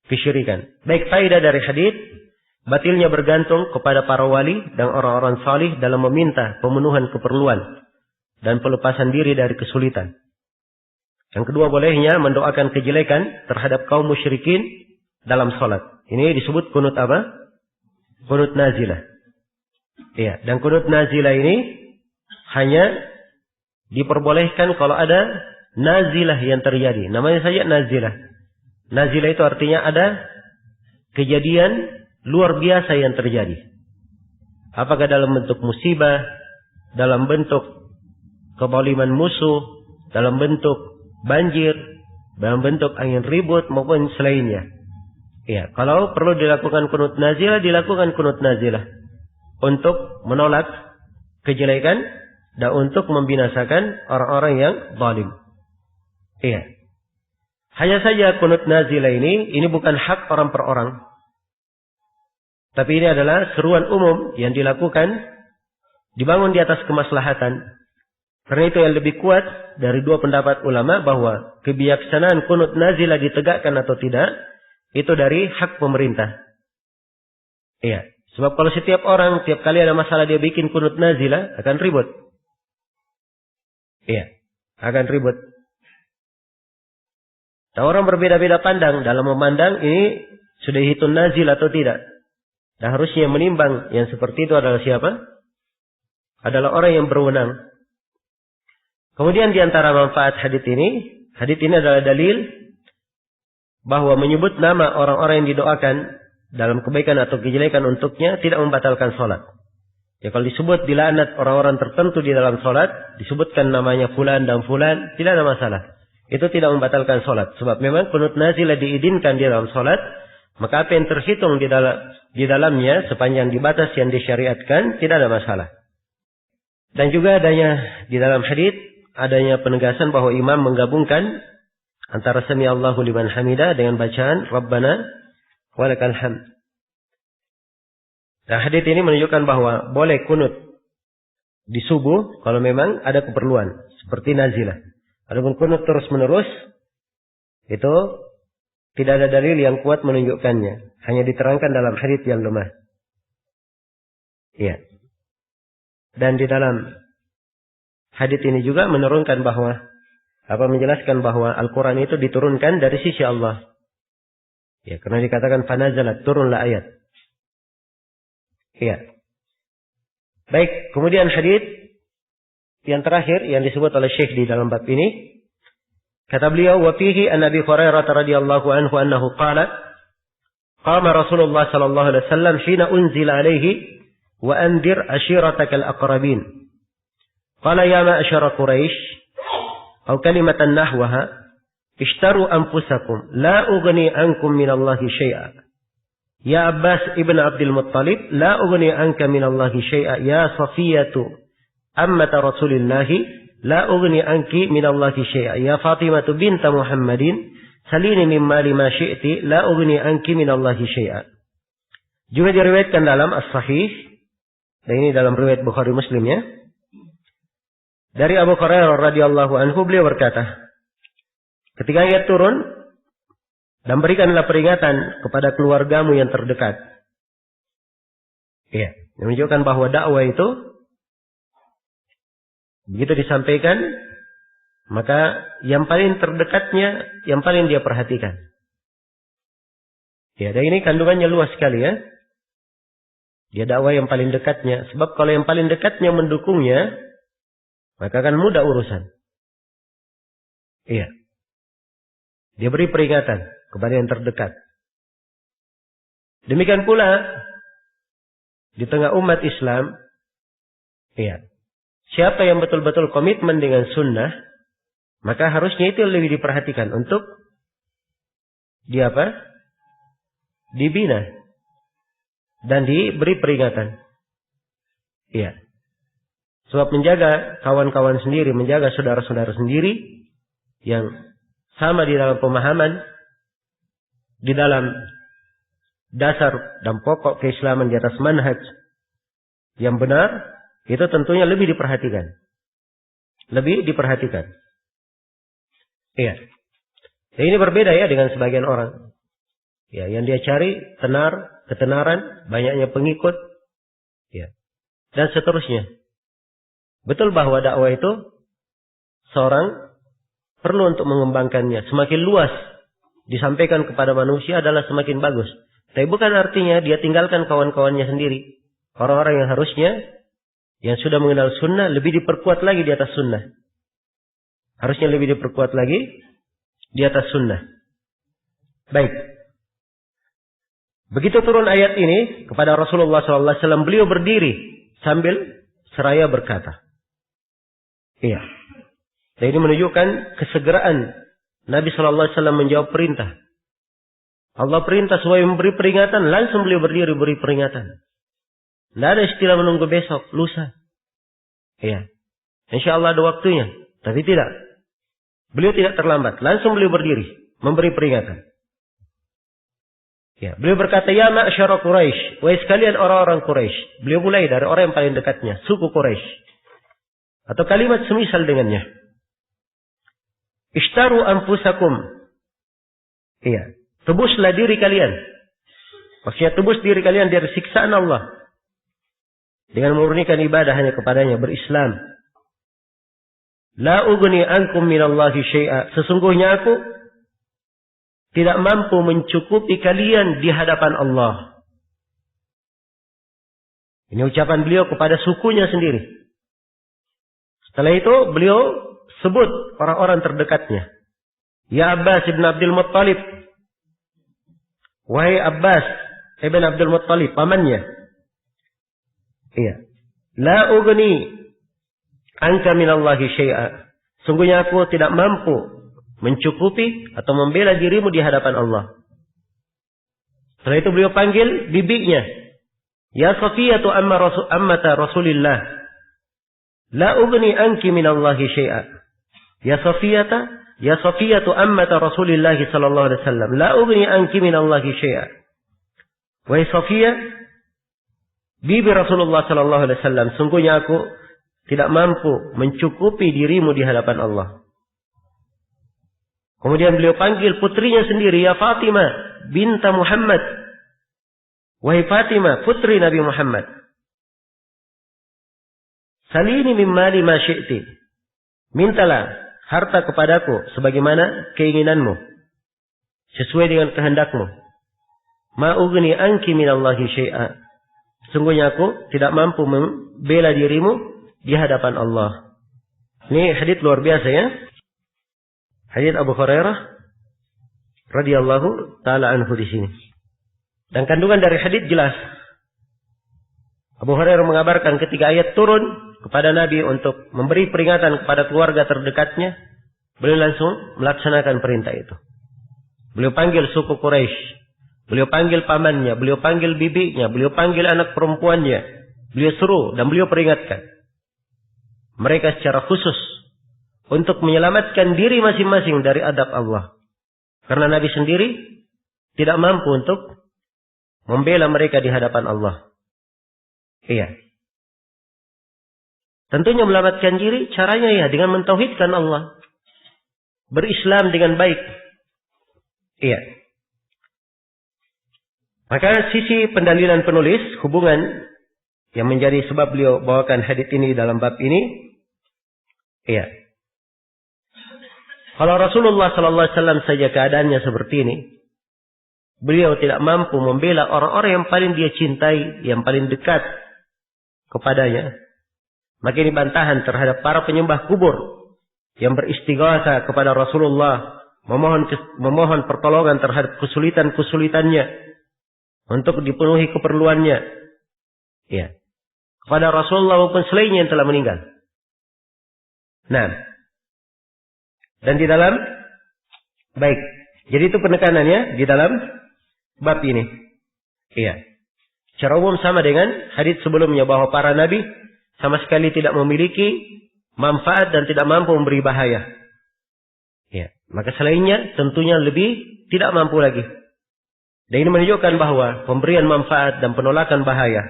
Kesyirikan. Baik, faedah dari hadits, batilnya bergantung kepada para wali dan orang-orang salih dalam meminta pemenuhan keperluan dan pelepasan diri dari kesulitan. Yang kedua, bolehnya mendoakan kejelekan terhadap kaum musyrikin dalam salat. Ini disebut kunut apa? Kunut nazilah. Iya, dan kunut nazilah ini hanya diperbolehkan kalau ada nazilah yang terjadi. Namanya saja nazilah. Nazilah itu artinya ada kejadian luar biasa yang terjadi. Apakah dalam bentuk musibah, dalam bentuk kezaliman musuh, dalam bentuk banjir, dalam bentuk angin ribut maupun selainnya. Ya, kalau perlu dilakukan kunut nazilah, dilakukan kunut nazilah untuk menolak kejelekan dan untuk membinasakan orang-orang yang zalim. Iya. Hanya saja kunut nazilah ini bukan hak orang per orang. Tapi ini adalah seruan umum yang dilakukan, dibangun di atas kemaslahatan. Karena itu yang lebih kuat dari dua pendapat ulama bahwa kebijaksanaan kunut nazilah ditegakkan atau tidak, itu dari hak pemerintah. Iya. Sebab kalau setiap orang, tiap kali ada masalah dia bikin kunut nazilah, akan ribut. Iya. Akan ribut. Nah, orang berbeda-beda pandang dalam memandang ini sudah dihitung nazil atau tidak. Dan harusnya yang menimbang yang seperti itu adalah siapa? Adalah orang yang berwenang. Kemudian di antara manfaat hadits ini adalah dalil bahwa menyebut nama orang-orang yang didoakan dalam kebaikan atau kejelekan untuknya tidak membatalkan sholat. Ya, kalau disebut dilaknat orang-orang tertentu di dalam sholat, disebutkan namanya fulan dan fulan, tidak ada masalah. Itu tidak membatalkan sholat. Sebab memang kunut nazilah diizinkan di dalam sholat, maka apa yang terhitung di dalamnya sepanjang di batas yang disyariatkan tidak ada masalah. Dan juga adanya di dalam hadits adanya penegasan bahwa imam menggabungkan antara sami Allahu liman hamidah dengan bacaan Rabbana walakal hamd. Nah, hadits ini menunjukkan bahwa boleh kunut di subuh kalau memang ada keperluan seperti nazilah. Adapun kunut terus-menerus itu tidak ada dalil yang kuat menunjukkannya. Hanya diterangkan dalam hadits yang lemah. Iya. Dan di dalam hadits ini juga menurunkan bahwa menjelaskan bahwa Al-Quran itu diturunkan dari sisi Allah. Ya, karena dikatakan fanazalat, turunlah ayat. Iya. Baik, kemudian hadits yang terakhir yang disebut oleh Syekh di dalam bab ini. Kata beliau, wa fihi an Abi Hurairah radhiyallahu anhu annahu qala qama Rasulullah sallallahu alaihi wasallam hina unzila alaihi wa anzir ashiratakal aqrabin. Qala ya ma'syara Quraisy aw kalimatan nahwaha ishtaru anfusakum la ughni ankum minallahi syai'a. Ya Abbas ibn Abdul Muttalib la ughni anka minallahi syai'a. Ya Safiyatu ammata Rasulillahi la ughni anki minallahi syai'a. Ya Fatimah binta Muhammadin salini min mali ma syi'ti la ughni anki minallahi syai'a. Juga diriwayatkan dalam As-Sahih, dan ini dalam riwayat Bukhari Muslim ya. Dari Abu Hurairah radhiyallahu anhu, beliau berkata, ketika ayat turun, dan berikanlah peringatan kepada keluargamu yang terdekat. Iya, menunjukkan bahwa dakwah itu begitu disampaikan, maka yang paling terdekatnya, yang paling dia perhatikan. Ya, dan ini kandungannya luas sekali ya. Dia dakwah yang paling dekatnya. Sebab kalau yang paling dekatnya mendukungnya, maka akan mudah urusan. Iya. Dia beri peringatan kepada yang terdekat. Demikian pula, di tengah umat Islam, iya. Siapa yang betul-betul komitmen dengan sunnah, maka harusnya itu lebih diperhatikan untuk dibina dan diberi peringatan. Iya. Sebab menjaga kawan-kawan sendiri, menjaga saudara-saudara sendiri yang sama di dalam pemahaman, di dalam dasar dan pokok keislaman di atas manhaj yang benar, itu tentunya lebih diperhatikan. Lebih diperhatikan. Iya. Ya, ini berbeda ya dengan sebagian orang. Ya, yang dia cari ketenaran, banyaknya pengikut, ya, dan seterusnya. Betul bahwa dakwah itu seorang perlu untuk mengembangkannya. Semakin luas disampaikan kepada manusia adalah semakin bagus. Tapi bukan artinya dia tinggalkan kawan-kawannya sendiri. Orang-orang yang harusnya, yang sudah mengenal sunnah, lebih diperkuat lagi di atas sunnah. Harusnya lebih diperkuat lagi di atas sunnah. Baik. Begitu turun ayat ini kepada Rasulullah SAW, beliau berdiri sambil seraya berkata. Iya. Dan ini menunjukkan kesegeraan Nabi SAW menjawab perintah. Allah perintah supaya memberi peringatan, langsung beliau berdiri beri peringatan. Tidak ada istilah menunggu besok, lusa. Iya. InsyaAllah ada waktunya. Tapi tidak. Beliau tidak terlambat. Langsung beliau berdiri memberi peringatan. Ya, beliau berkata, ya ma'asyara Quraisy, wahai sekalian orang-orang Quraisy. Beliau mulai dari orang yang paling dekatnya, suku Quraisy. Atau kalimat semisal dengannya. Ishtaru anfusakum. Iya. Tebuslah diri kalian. Maksudnya tebus diri kalian dari siksaan Allah. Dengan memurnikan ibadah hanya kepadanya, berislam. La ugni ankum minallahi syai'a. Sesungguhnya aku tidak mampu mencukupi kalian di hadapan Allah. Ini ucapan beliau kepada sukunya sendiri. Setelah itu beliau sebut orang-orang terdekatnya. Ya Abbas ibn Abdul Muttalib. Wahai Abbas ibn Abdul Muttalib, pamannya. Iya. La ugni anka minallahi syai'a. Sungguhnya aku tidak mampu mencukupi atau membela dirimu di hadapan Allah. Setelah itu beliau panggil bibinya. Ya Safiyatu ammata Rasulillah. La ugni anki minallahi syai'a. Ya Safiyatu ammata Rasulillah sallallahu alaihi wasallam. La ugni anki minallahi syai'a. Wahai Safiyah, bibi Rasulullah sallallahu alaihi wasallam, sungguhnya aku tidak mampu mencukupi dirimu di hadapan Allah. Kemudian beliau panggil putrinya sendiri, ya Fatimah binta Muhammad. Wahai Fatimah, putri Nabi Muhammad. Salini min mali ma syi'ti. Mintalah harta kepadaku sebagaimana keinginanmu. Sesuai dengan kehendakmu. Ma ugni anki minallahi syai'a. Sungguhnya aku tidak mampu membela dirimu di hadapan Allah. Ini hadits luar biasa ya. Hadits Abu Hurairah radhiyallahu taala anhu di sini. Dan kandungan dari hadits jelas. Abu Hurairah mengabarkan ketika ayat turun kepada Nabi untuk memberi peringatan kepada keluarga terdekatnya, beliau langsung melaksanakan perintah itu. Beliau panggil suku Quraisy, beliau panggil pamannya, beliau panggil bibinya, beliau panggil anak perempuannya, beliau suruh dan beliau peringatkan mereka secara khusus untuk menyelamatkan diri masing-masing dari adab Allah. Karena Nabi sendiri tidak mampu untuk membela mereka di hadapan Allah. Iya. Tentunya menyelamatkan diri caranya ya dengan mentauhidkan Allah. Berislam dengan baik. Iya. Maka sisi pendalilan penulis hubungan yang menjadi sebab beliau bawakan hadits ini dalam bab ini. Iya. Kalau Rasulullah sallallahu alaihi wasallam saja keadaannya seperti ini, beliau tidak mampu membela orang-orang yang paling dia cintai, yang paling dekat kepadanya. Maka ini bantahan terhadap para penyembah kubur yang beristighatsah kepada Rasulullah, memohon pertolongan terhadap kesulitan-kesulitannya untuk dipenuhi keperluannya. Ya. Kepada Rasulullah maupun selainnya yang telah meninggal. Nah, dan di dalam baik. Jadi itu penekanannya di dalam bab ini. Iya. Secara umum sama dengan hadits sebelumnya bahwa para nabi sama sekali tidak memiliki manfaat dan tidak mampu memberi bahaya. Ya, maka selainnya tentunya lebih tidak mampu lagi. Dan ini menunjukkan bahwa pemberian manfaat dan penolakan bahaya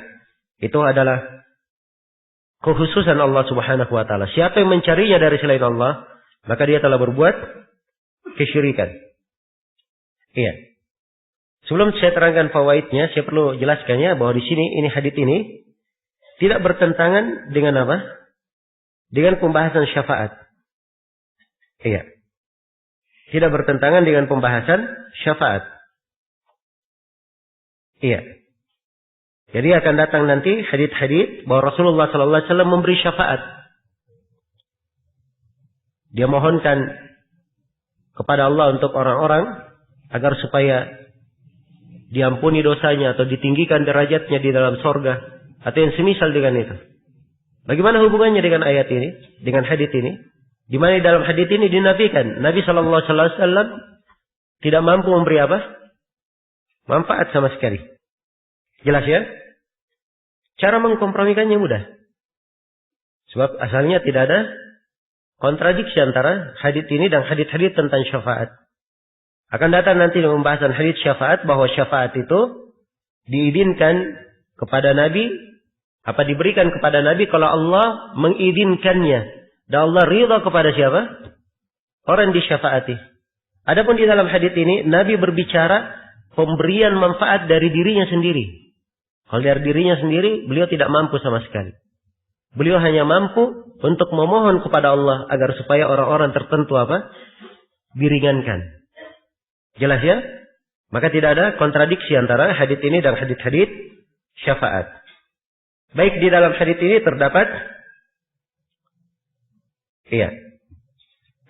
itu adalah kekhususan Allah Subhanahu wa taala. Siapa yang mencarinya dari selain Allah, maka dia telah berbuat kesyirikan. Iya. Sebelum saya terangkan fawaidnya, saya perlu jelaskannya bahwa di sini ini hadits ini tidak bertentangan dengan apa? Dengan pembahasan syafaat. Iya. Tidak bertentangan dengan pembahasan syafaat. Iya. Jadi akan datang nanti hadits-hadits bahwa Rasulullah sallallahu alaihi wasallam memberi syafaat. Dia mohonkan kepada Allah untuk orang-orang agar supaya diampuni dosanya atau ditinggikan derajatnya di dalam sorga atau yang semisal dengan itu. Bagaimana hubungannya dengan ayat ini, dengan hadits ini? Di mana di dalam hadits ini dinafikan Nabi Shallallahu Alaihi Wasallam tidak mampu memberi apa? Manfaat sama sekali. Jelas ya? Cara mengkompromikannya mudah. Sebab asalnya tidak ada kontradiksi antara hadits ini dan hadits-hadits tentang syafaat. Akan datang nanti dalam pembahasan hadits syafaat bahwa syafaat itu diizinkan kepada Nabi, apa diberikan kepada Nabi kalau Allah mengizinkannya. Dan Allah ridha kepada siapa? Orang disyafaati. Adapun di dalam hadits ini Nabi berbicara pemberian manfaat dari dirinya sendiri. Kalau dari dirinya sendiri beliau tidak mampu sama sekali. Beliau hanya mampu untuk memohon kepada Allah agar supaya orang-orang tertentu apa? Diringankan. Jelas ya? Maka tidak ada kontradiksi antara hadits ini dan hadits-hadits syafaat. Baik di dalam hadits ini terdapat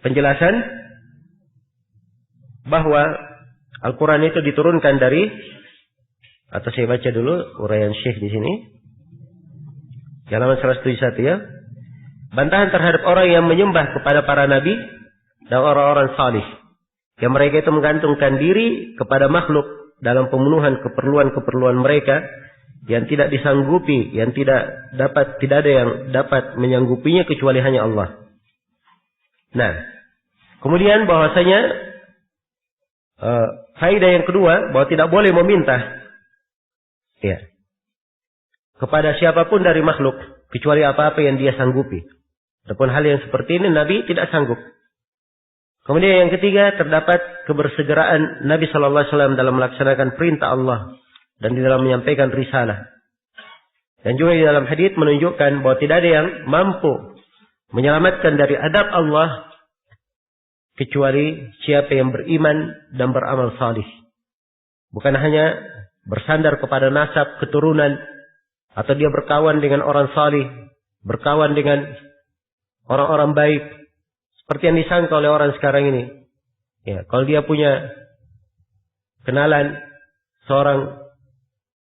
penjelasan bahwa Al-Quran itu diturunkan dari, atau saya baca dulu uraian Syekh di sini. Halaman 171 ya. Bantahan terhadap orang yang menyembah kepada para nabi dan orang-orang salih. Yang mereka itu menggantungkan diri kepada makhluk dalam pemenuhan keperluan-keperluan mereka yang tidak disanggupi, yang tidak ada yang dapat menyanggupinya kecuali hanya Allah. Nah, kemudian bahwasanya faedah yang kedua bahwa tidak boleh meminta kepada siapapun dari makhluk kecuali apa-apa yang dia sanggupi. Adapun hal yang seperti ini Nabi tidak sanggup. Kemudian yang ketiga terdapat kebersegeraan Nabi Shallallahu Alaihi Wasallam dalam melaksanakan perintah Allah dan di dalam menyampaikan risalah. Dan juga di dalam hadits menunjukkan bahwa tidak ada yang mampu menyelamatkan dari adab Allah kecuali siapa yang beriman dan beramal salih. Bukan hanya bersandar kepada nasab keturunan atau dia berkawan dengan orang salih, berkawan dengan orang-orang baik seperti yang disangka oleh orang sekarang ini. Ya, kalau dia punya kenalan seorang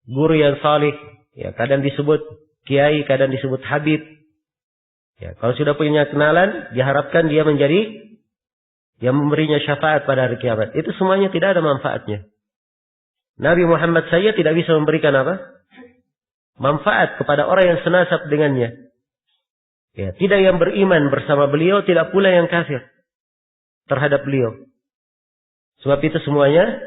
guru yang salih, ya kadang disebut kiai, kadang disebut habib. Ya, kalau sudah punya kenalan, diharapkan dia menjadi yang memberinya syafaat pada hari kiamat. Itu semuanya tidak ada manfaatnya. Nabi Muhammad saja tidak bisa memberikan apa? Manfaat kepada orang yang senasab dengannya. Ya, tidak yang beriman bersama beliau, tidak pula yang kafir terhadap beliau. Sebab itu semuanya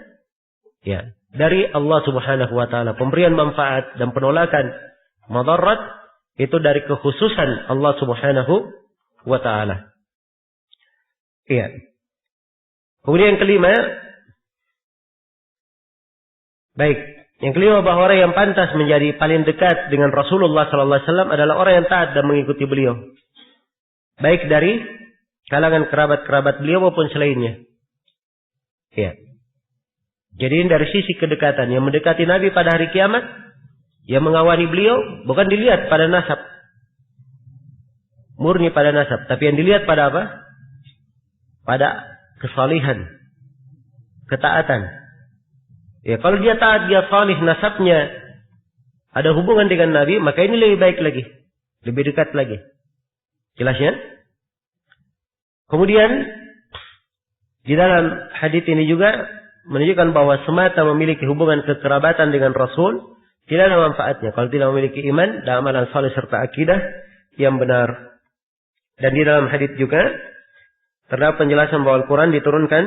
ya dari Allah Subhanahu wa taala. Pemberian manfaat dan penolakan madarat itu dari kekhususan Allah Subhanahu wa taala. Iya. Kemudian yang kelima, yang kelima bahwa orang yang pantas menjadi paling dekat dengan Rasulullah sallallahu alaihi wasallam adalah orang yang taat dan mengikuti beliau. Baik dari kalangan kerabat-kerabat beliau maupun selainnya. Ya. Jadi dari sisi kedekatan yang mendekati Nabi pada hari kiamat, yang mengawali beliau bukan dilihat pada nasab. Murni pada nasab, tapi yang dilihat pada apa? Pada kesalihan, ketaatan. Ya, kalau dia taat, dia salih, nasabnya ada hubungan dengan Nabi, maka ini lebih baik lagi. Lebih dekat lagi. Jelas ya? Kemudian, di dalam hadits ini juga menunjukkan bahwa semata memiliki hubungan kekerabatan dengan Rasul, tidak ada manfaatnya. Kalau tidak memiliki iman dan amalan salih serta akidah yang benar. Dan di dalam hadits juga, terdapat penjelasan bahwa Al-Quran diturunkan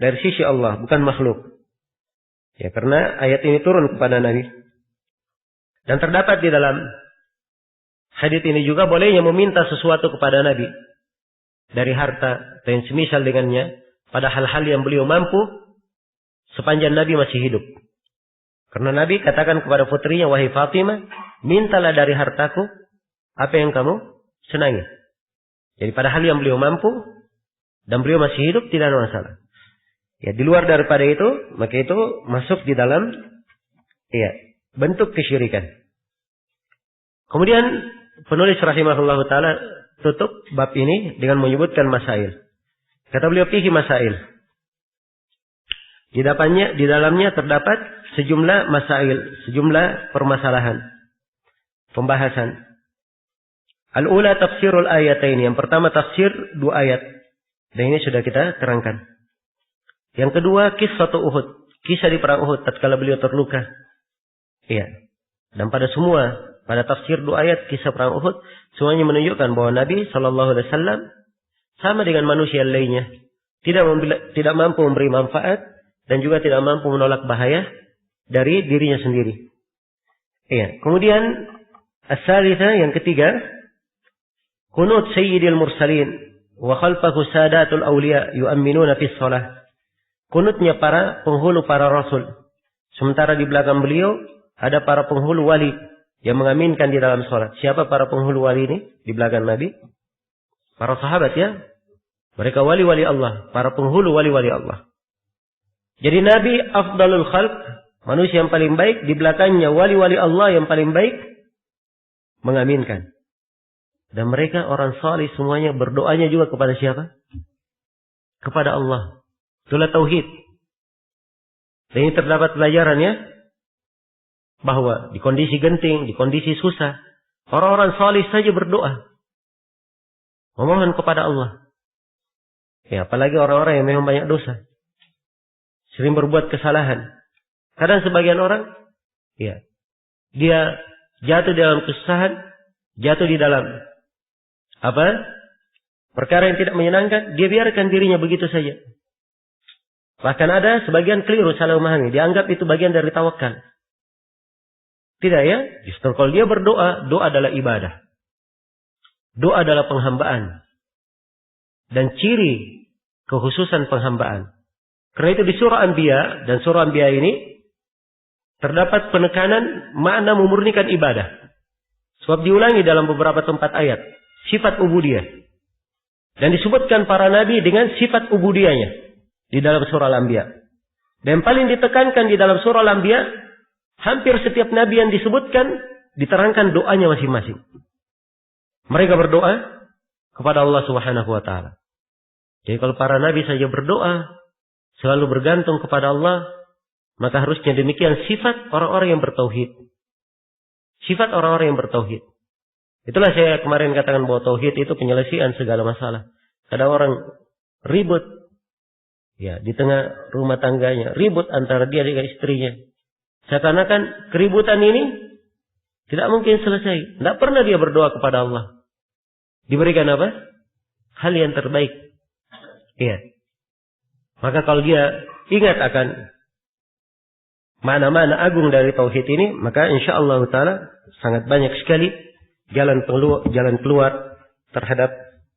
dari sisi Allah, bukan makhluk. Ya, karena ayat ini turun kepada Nabi. Dan terdapat di dalam hadits ini juga bolehnya meminta sesuatu kepada Nabi. Dari harta atau yang semisal dengannya. Pada hal-hal yang beliau mampu. Sepanjang Nabi masih hidup. Karena Nabi katakan kepada putrinya, wahai Fatimah, mintalah dari hartaku apa yang kamu senangi. Jadi pada hal yang beliau mampu. Dan beliau masih hidup, tidak ada masalah. Ya, di luar daripada itu, maka itu masuk di dalam bentuk kesyirikan. Kemudian penulis rahimahullahu taala tutup bab ini dengan menyebutkan masail. Kata beliau fihi masail. Di dalamnya terdapat sejumlah masail, sejumlah permasalahan, pembahasan. Al-ula tafsirul ayatain. Yang pertama tafsir 2 ayat. Dan ini sudah kita terangkan. Yang kedua kisah Uhud. Kisah di perang Uhud tatkala beliau terluka. Iya. Dan pada tafsir 2 ayat kisah perang Uhud, semuanya menunjukkan bahwa Nabi SAW sama dengan manusia lainnya. Tidak mampu memberi manfaat dan juga tidak mampu menolak bahaya dari dirinya sendiri. Iya. Kemudian as-salisa, yang ketiga, kunut sayyidil mursalin wa khalfahu sadatul awliya yu'amminuna fis shalah. Kunutnya para penghulu para rasul. Sementara di belakang beliau ada para penghulu wali yang mengaminkan di dalam salat. Siapa para penghulu wali ini di belakang Nabi? Para sahabat, ya. Mereka wali-wali Allah, para penghulu wali-wali Allah. Jadi Nabi afdalul khalq, manusia yang paling baik, di belakangnya wali-wali Allah yang paling baik mengaminkan. Dan mereka orang salih semuanya, berdoanya juga kepada siapa? Kepada Allah. Itulah tauhid. Dan ini terdapat pelajarannya bahwa di kondisi genting, di kondisi susah, orang-orang salih saja berdoa, memohon kepada Allah. Ya, apalagi orang-orang yang memang banyak dosa, sering berbuat kesalahan. Kadang sebagian orang, ya, dia jatuh di dalam kesusahan, jatuh di dalam perkara yang tidak menyenangkan, dia biarkan dirinya begitu saja. Bahkan ada sebagian keliru salah memahami, dianggap itu bagian dari tawakal. Tidak, ya. Justru kalau dia berdoa, doa adalah ibadah. Doa adalah penghambaan. Dan ciri kekhususan penghambaan. Karena itu di surah Anbiya, dan surah Anbiya ini terdapat penekanan makna memurnikan ibadah. Sebab diulangi dalam beberapa tempat ayat. Sifat ubudiyah. Dan disebutkan para nabi dengan sifat ubudiyahnya di dalam surah Al-Anbiya. Dan paling ditekankan di dalam surah Al-Anbiya, hampir setiap nabi yang disebutkan diterangkan doanya masing-masing. Mereka berdoa kepada Allah Subhanahu wa taala. Jadi kalau para nabi saja berdoa, selalu bergantung kepada Allah, maka harusnya demikian sifat orang-orang yang bertauhid. Sifat orang-orang yang bertauhid. Itulah saya kemarin katakan bahwa tauhid itu penyelesaian segala masalah. Kadang orang ribut, ya, di tengah rumah tangganya, ribut antara dia dengan istrinya. Seakan-akan keributan ini tidak mungkin selesai. Tidak pernah dia berdoa kepada Allah. Diberikan apa? Hal yang terbaik. Iya. Maka kalau dia ingat akan mana-mana agung dari tauhid ini, maka insyaallah taala sangat banyak sekali jalan keluar terhadap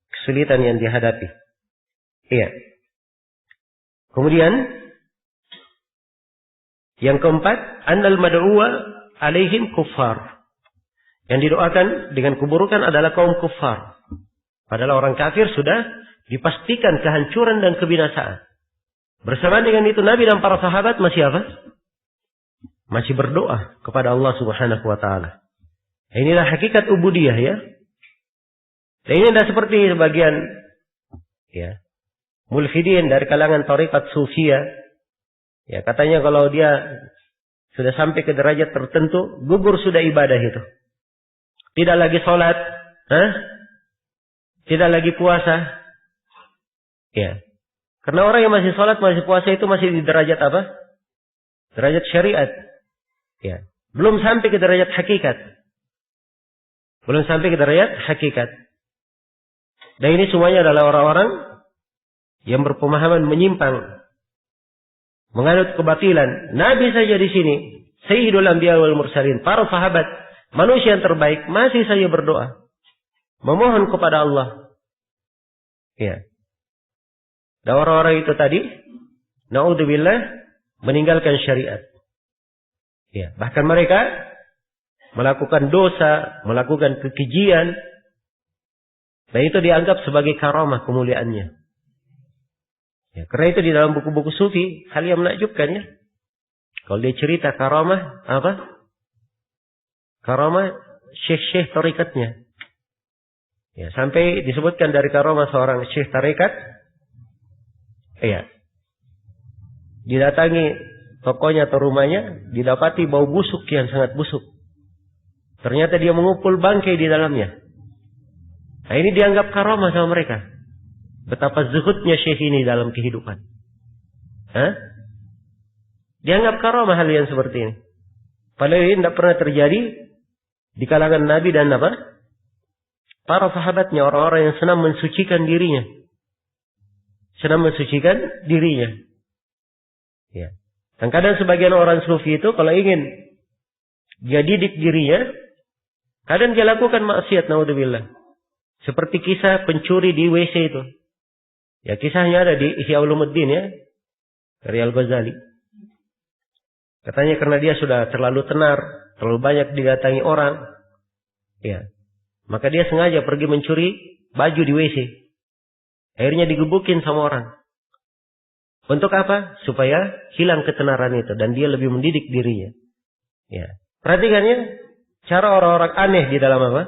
kesulitan yang dihadapi. Iya. Kemudian yang keempat, annal mad'uwa alaihim kuffar. Yang didoakan dengan keburukan adalah kaum kuffar. Padahal orang kafir sudah dipastikan kehancuran dan kebinasaan. Bersamaan dengan itu Nabi dan para sahabat masih apa? Masih berdoa kepada Allah Subhanahu wa taala. Inilah hakikat ubudiyah, ya. Dan ini tidak seperti sebagian, ya, mulhidin dari kalangan tarekat sufiyah. Ya, katanya kalau dia sudah sampai ke derajat tertentu, gugur sudah ibadah itu. Tidak lagi sholat, tidak lagi puasa. Ya. Karena orang yang masih sholat, masih puasa itu masih di derajat apa? Derajat syariat. Ya. Belum sampai ke derajat hakikat. Belum sampai ke derajat hakikat. Dan ini semuanya adalah orang-orang yang berpemahaman menyimpang, menganut kebatilan. Nabi saja di sini, Sayyidul Anbiya wal Mursalin, para sahabat, manusia yang terbaik, masih saja berdoa, memohon kepada Allah. Ya. Dan orang-orang itu tadi, naudzubillah, meninggalkan syariat. Ya, bahkan mereka melakukan dosa, melakukan kekejian, dan itu dianggap sebagai karamah kemuliaannya. Ya, karena itu di dalam buku-buku sufi hal yang menakjubkan, ya. Kalau dia cerita karamah apa? Karamah syekh-syekh tarikatnya. Ya, sampai disebutkan dari karamah seorang syekh tarikat, ya, didatangi tokonya atau rumahnya, didapati bau busuk yang sangat busuk. Ternyata dia mengumpul bangkai di dalamnya. Nah, ini dianggap karamah sama mereka. Betapa zuhudnya syekh ini dalam kehidupan. Dianggap karamah hal yang seperti ini. Padahal ini tidak pernah terjadi di kalangan Nabi dan para sahabatnya, orang-orang yang senang mensucikan dirinya. Senang mensucikan dirinya. Ya. Dan kadang sebagian orang sufi itu kalau ingin dia didik dirinya, kadang dia lakukan maksiat, naudzubillah. Seperti kisah pencuri di WC itu. Ya, kisahnya ada di Ihya Ulumuddin ya, dari Al-Ghazali. Katanya karena dia sudah terlalu tenar, terlalu banyak didatangi orang. Ya. Maka dia sengaja pergi mencuri baju di WC. Akhirnya digebukin sama orang. Untuk apa? Supaya hilang ketenaran itu dan dia lebih mendidik dirinya. Ya. Perhatikan ya, cara orang-orang aneh di dalam apa?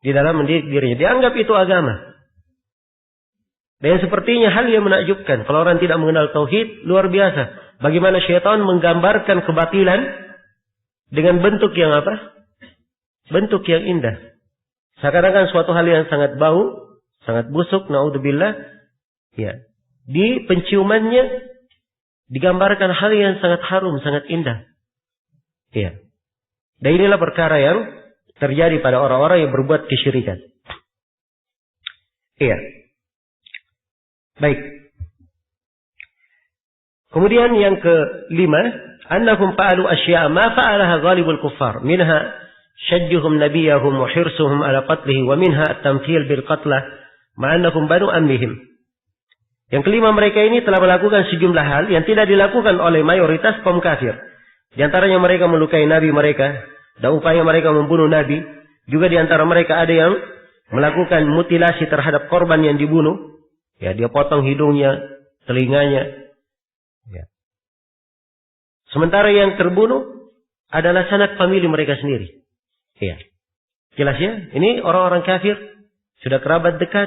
Di dalam mendidik dirinya. Dianggap itu agama. Dan sepertinya hal yang menakjubkan. Kalau orang tidak mengenal tauhid, luar biasa. Bagaimana syaitan menggambarkan kebatilan dengan bentuk yang apa? Bentuk yang indah. Seakan-akan suatu hal yang sangat bau, sangat busuk, naudzubillah. Ya. Di penciumannya digambarkan hal yang sangat harum, sangat indah. Ya. Dan inilah perkara yang terjadi pada orang-orang yang berbuat kesyirikan. Iya. Baik. Kemudian yang kelima, annahum fa'alu asya'a ma fa'alaha ghalibul kuffar, minha syajjuhum nabiyahum wa hirsuhum ala qatlihi wa minha at-tamthil bil qatlah ma'annahum banu ammihim. Yang kelima, mereka ini telah melakukan sejumlah hal yang tidak dilakukan oleh mayoritas kaum kafir. Di antaranya mereka melukai nabi mereka dan upaya mereka membunuh nabi. Juga di antara mereka ada yang melakukan mutilasi terhadap korban yang dibunuh. Ya, dia potong hidungnya, telinganya. Ya. Sementara yang terbunuh adalah sanak famili mereka sendiri. Ya. Jelas ya? Ini orang-orang kafir, sudah kerabat dekat.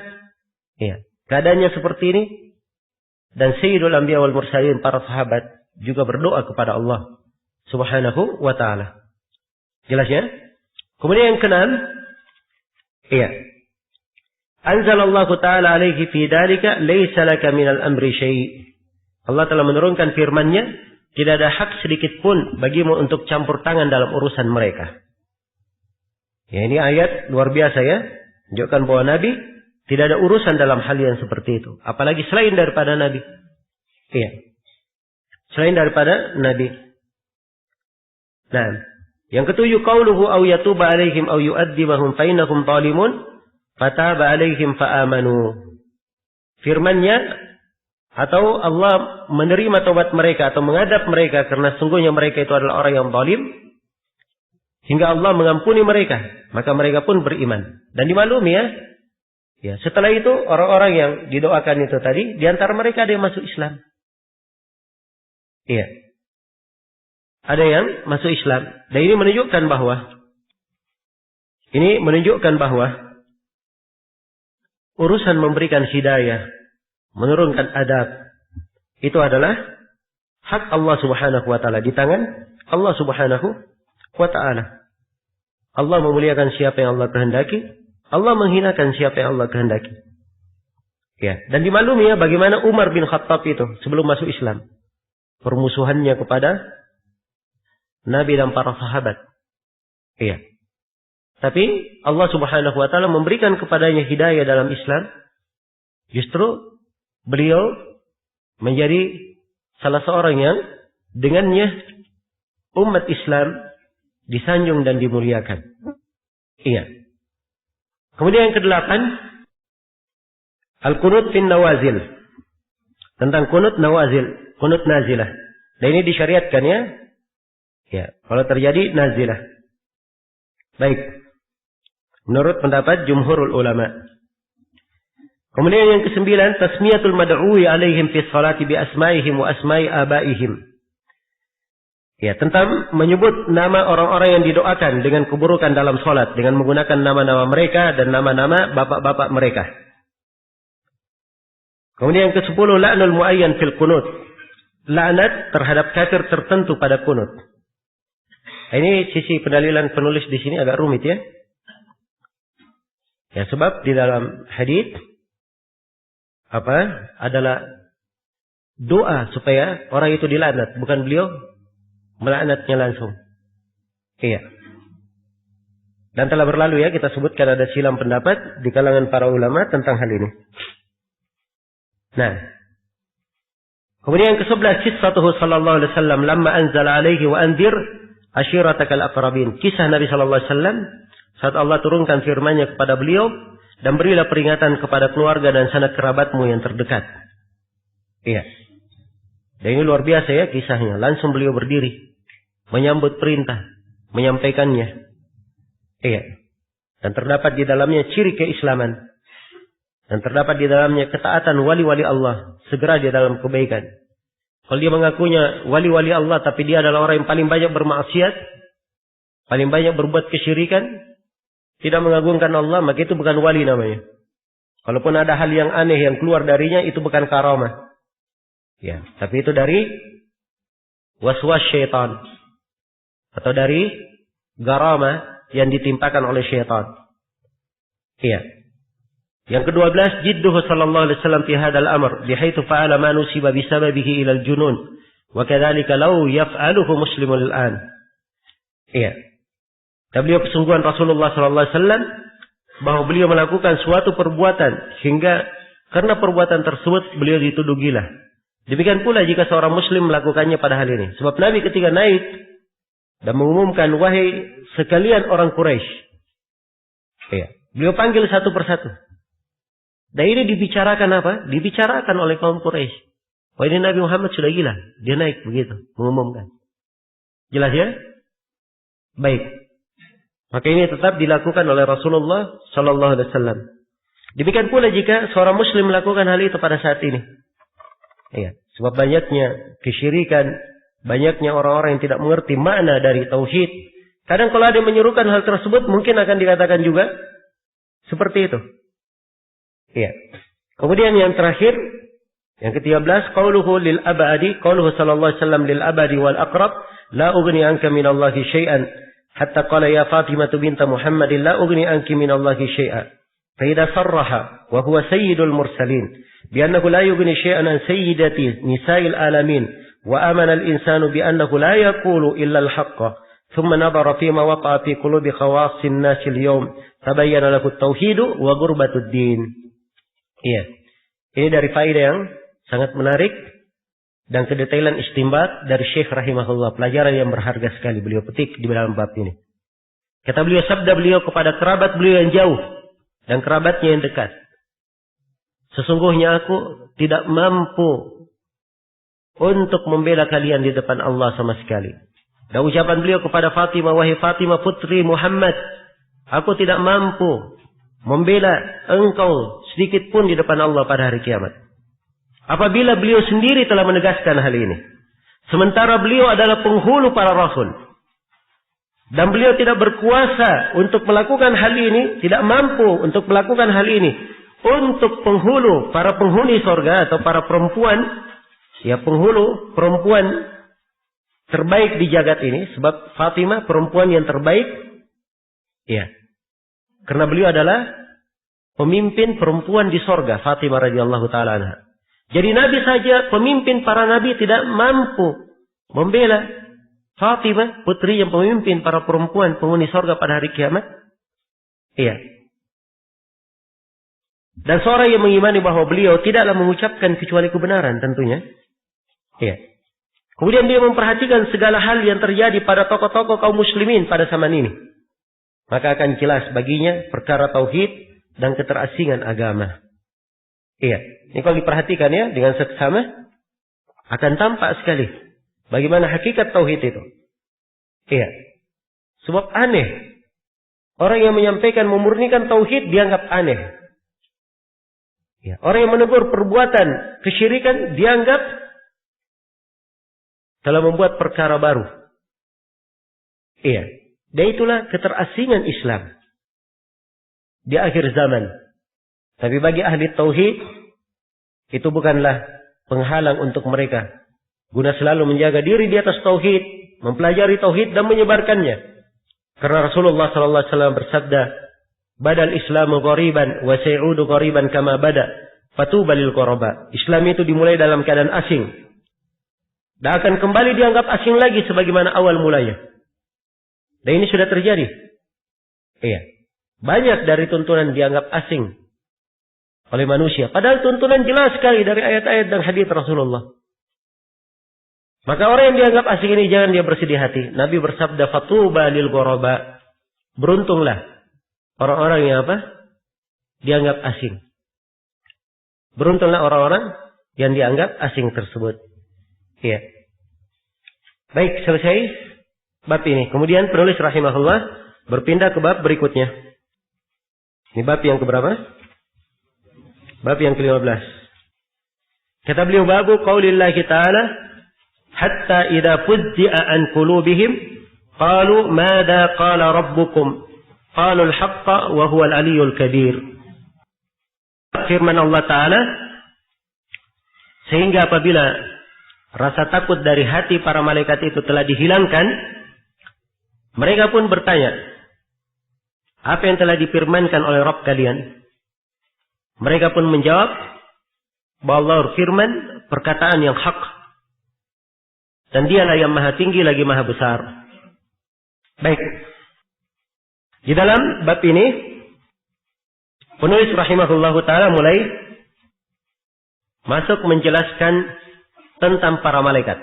Ya. Keadaannya seperti ini. Dan Sayyidul Anbiya wal Mursalin, para sahabat juga berdoa kepada Allah Subhanahu wa ta'ala. Jelas ya? Kemudian yang keenam, iya. Anzalallahu ta'ala alaihi fi dalika laisa laka minal amri syai'. Allah telah menurunkan firman-Nya, tidak ada hak sedikit pun bagimu untuk campur tangan dalam urusan mereka. Ya, ini ayat luar biasa ya, menunjukkan bahwa Nabi tidak ada urusan dalam hal yang seperti itu, apalagi selain daripada Nabi. Iya. Selain daripada Nabi. Nah, yang ketujuh, qauluhu aw yatuba alaihim aw yu'adzibahum fa innahum zalimun fataba alaihim fa amanu. Firman-Nya, atau Allah menerima taubat mereka atau mengadab mereka karena sungguhnya mereka itu adalah orang yang zalim, hingga Allah mengampuni mereka, maka mereka pun beriman. Dan dimaklumi ya, ya, setelah itu orang-orang yang didoakan itu tadi, di antara mereka ada yang masuk Islam. Iya. Ada yang masuk Islam. Dan ini menunjukkan bahwa urusan memberikan hidayah, menurunkan adab, itu adalah hak Allah Subhanahu wa ta'ala, di tangan Allah Subhanahu wa ta'ala. Allah memuliakan siapa yang Allah kehendaki, Allah menghinakan siapa yang Allah kehendaki. Ya, dan dimaklumi ya bagaimana Umar bin Khattab itu sebelum masuk Islam, permusuhannya kepada Nabi dan para sahabat. Iya. Tapi Allah Subhanahu wa ta'ala memberikan kepadanya hidayah dalam Islam. Justru beliau menjadi salah seorang yang dengannya umat Islam disanjung dan dimuliakan. Iya. Kemudian yang kedelapan, al-qunut fin nawazil. Tentang kunut nawazil, kunut nazilah. Dan ini disyariatkan ya. Ya, kalau terjadi nazilah. Baik. Menurut pendapat jumhurul ulama. Kemudian yang kesembilan, tasmiyatul mad'uwi alaihim fi sholati bi asma'ihim wa asma'i abaihim. Ya, tentang menyebut nama orang-orang yang didoakan dengan keburukan dalam sholat dengan menggunakan nama-nama mereka dan nama-nama bapak-bapak mereka. Kemudian yang ke-10, la'nul muayyan fil qunut. laknat terhadap kafir tertentu pada kunut. Ini sisi pendalilan penulis di sini agak rumit ya. Ya, sebab di dalam hadis adalah doa supaya orang itu dilaknat, bukan beliau melaknatnya langsung. Iya. Dan telah berlalu ya, kita sebutkan ada silang pendapat di kalangan para ulama tentang hal ini. Nah, kemudian yang ke-11, kisatuhu sallallahu alaihi wasallam lamma anzala alaihi wa anzir ashiratakal aqrabin. Kisah Nabi sallallahu alaihi wasallam saat Allah turunkan firman-Nya kepada beliau, dan berilah peringatan kepada keluarga dan sanak kerabatmu yang terdekat. Iya. Dan ini luar biasa ya kisahnya. Langsung beliau berdiri, menyambut perintah, menyampaikannya. Iya. Dan terdapat di dalamnya ciri keislaman. Dan terdapat di dalamnya ketaatan wali-wali Allah. Segera di dalam kebaikan. Kalau dia mengakunya wali-wali Allah, tapi dia adalah orang yang paling banyak bermaksiat, paling banyak berbuat kesyirikan, tidak mengagungkan Allah, maka itu bukan wali namanya. Kalaupun ada hal yang aneh yang keluar darinya, itu bukan karamah. Ya, tapi itu dari waswas syaitan. Atau dari garama yang ditimpakan oleh syaitan. Iya. Yang ke-12, jidduhu sallallahu alaihi wasallam fi hadzal amr, bihaitsu fa'ala ma nusiba bisababihi ila al-junun, wa kadzalika law yaf'aluhu muslimun al-an. Iya. Dan beliau kesungguhan Rasulullah sallallahu alaihi wasallam bahwa beliau melakukan suatu perbuatan sehingga karena perbuatan tersebut beliau dituduh gila. Demikian pula jika seorang muslim melakukannya pada hal ini. Sebab Nabi ketika naik dan mengumumkan, wahai sekalian orang Quraisy. Iya. Beliau panggil satu persatu. Dan ini dibicarakan apa? Dibicarakan oleh kaum Quraisy. Wah, ini Nabi Muhammad sudah gila. Dia naik begitu, mengumumkan. Jelas ya? Baik. Maka ini tetap dilakukan oleh Rasulullah sallallahu alaihi wasallam. Demikian pula jika seorang muslim melakukan hal itu pada saat ini. Iya, sebab banyaknya kesyirikan, banyaknya orang-orang yang tidak mengerti makna dari tauhid. Kadang kalau ada yang menyerukan hal tersebut, mungkin akan dikatakan juga seperti itu. Iya. Kemudian yang terakhir, yang ke-13, qauluhu lil abadi, qauluhu sallallahu alaihi wasallam lil abadi wal aqrab, la ughni anka minallahi syai'an. Hatta qala ya Fatimah binta Muhammadin la ughni anki minallahi syai'a. Fa idza sarraha wa huwa sayyidul mursalin bi annahu la yughni syai'an an sayyidati nisa'il alamin wa amana al-insanu bi annahu la yaqulu illa al-haqqa thumma nadhara fi ma waqa'a fi qulubi khawassin nas al-yawm tabayyana lahu at-tauhid wa ghurbatud din. Iya. Ini dari faedah yang sangat menarik dan kedetailan istimbat dari Syekh rahimahullah, pelajaran yang berharga sekali beliau petik di dalam bab ini. Kata beliau, sabda beliau kepada kerabat beliau yang jauh dan kerabatnya yang dekat. Sesungguhnya aku tidak mampu untuk membela kalian di depan Allah sama sekali. Dan ucapan beliau kepada Fatimah, wahai Fatimah putri Muhammad, aku tidak mampu membela engkau sedikit pun di depan Allah pada hari kiamat. Apabila beliau sendiri telah menegaskan hal ini. Sementara beliau adalah penghulu para rasul. Dan beliau tidak berkuasa untuk melakukan hal ini. Tidak mampu untuk melakukan hal ini. Untuk penghulu, para penghuni sorga atau para perempuan. Ya, penghulu perempuan terbaik di jagat ini. Sebab Fatimah perempuan yang terbaik. Ya. Karena beliau adalah pemimpin perempuan di sorga. Fatimah radhiyallahu ta'ala anha. Jadi Nabi saja, pemimpin para Nabi tidak mampu membela Fatimah, putri yang pemimpin para perempuan penghuni surga pada hari kiamat. Iya. Dan seorang yang mengimani bahwa beliau tidaklah mengucapkan kecuali kebenaran tentunya. Iya. Kemudian dia memperhatikan segala hal yang terjadi pada tokoh-tokoh kaum muslimin pada zaman ini. Maka akan jelas baginya perkara tauhid dan keterasingan agama. Iya, ini kalau diperhatikan ya dengan seksama akan tampak sekali bagaimana hakikat tauhid itu. Iya. Sebab aneh. Orang yang menyampaikan memurnikan tauhid dianggap aneh. Ya, orang yang menegur perbuatan kesyirikan dianggap telah membuat perkara baru. Iya. Dan itulah keterasingan Islam di akhir zaman. Tapi bagi ahli tauhid itu bukanlah penghalang untuk mereka Guna selalu menjaga diri di atas tauhid, mempelajari tauhid dan menyebarkannya. Karena Rasulullah sallallahu alaihi wasallam bersabda, "Badal Islamu ghariban wa sayudu ghariban kama bada, fatuba lil ghuraba." Islam itu dimulai dalam keadaan asing dan akan kembali dianggap asing lagi sebagaimana awal mulanya. Dan ini sudah terjadi. Iya. Banyak dari tuntunan dianggap asing oleh manusia. Padahal tuntunan jelas sekali dari ayat-ayat dan hadits Rasulullah. Maka orang yang dianggap asing ini jangan dia bersedih hati. Nabi bersabda, "Fatuba lil ghuraba." Beruntunglah orang-orang yang apa? Dianggap asing. Beruntunglah orang-orang yang dianggap asing tersebut. Iya. Baik, selesai bab ini. Kemudian penulis rahimahullah berpindah ke bab berikutnya. Ini bab yang keberapa? Bab yang ke-15. Kata beliau, babu qaulillahi ta'ala, hatta idza fuzzi'a an qulubihim qalu madza qala rabbukum qalu al-haqqa wa huwa al-aliyyul kabir. Firman Allah Ta'ala, sehingga apabila rasa takut dari hati para malaikat itu telah dihilangkan, mereka pun bertanya, apa yang telah difirmankan oleh Rabb kalian? Mereka pun menjawab bahwa Allah berfirman perkataan yang hak. Dan dialah yang maha tinggi lagi maha besar. Baik. Di dalam bab ini, penulis rahimahullahu ta'ala mulai masuk menjelaskan tentang para malaikat.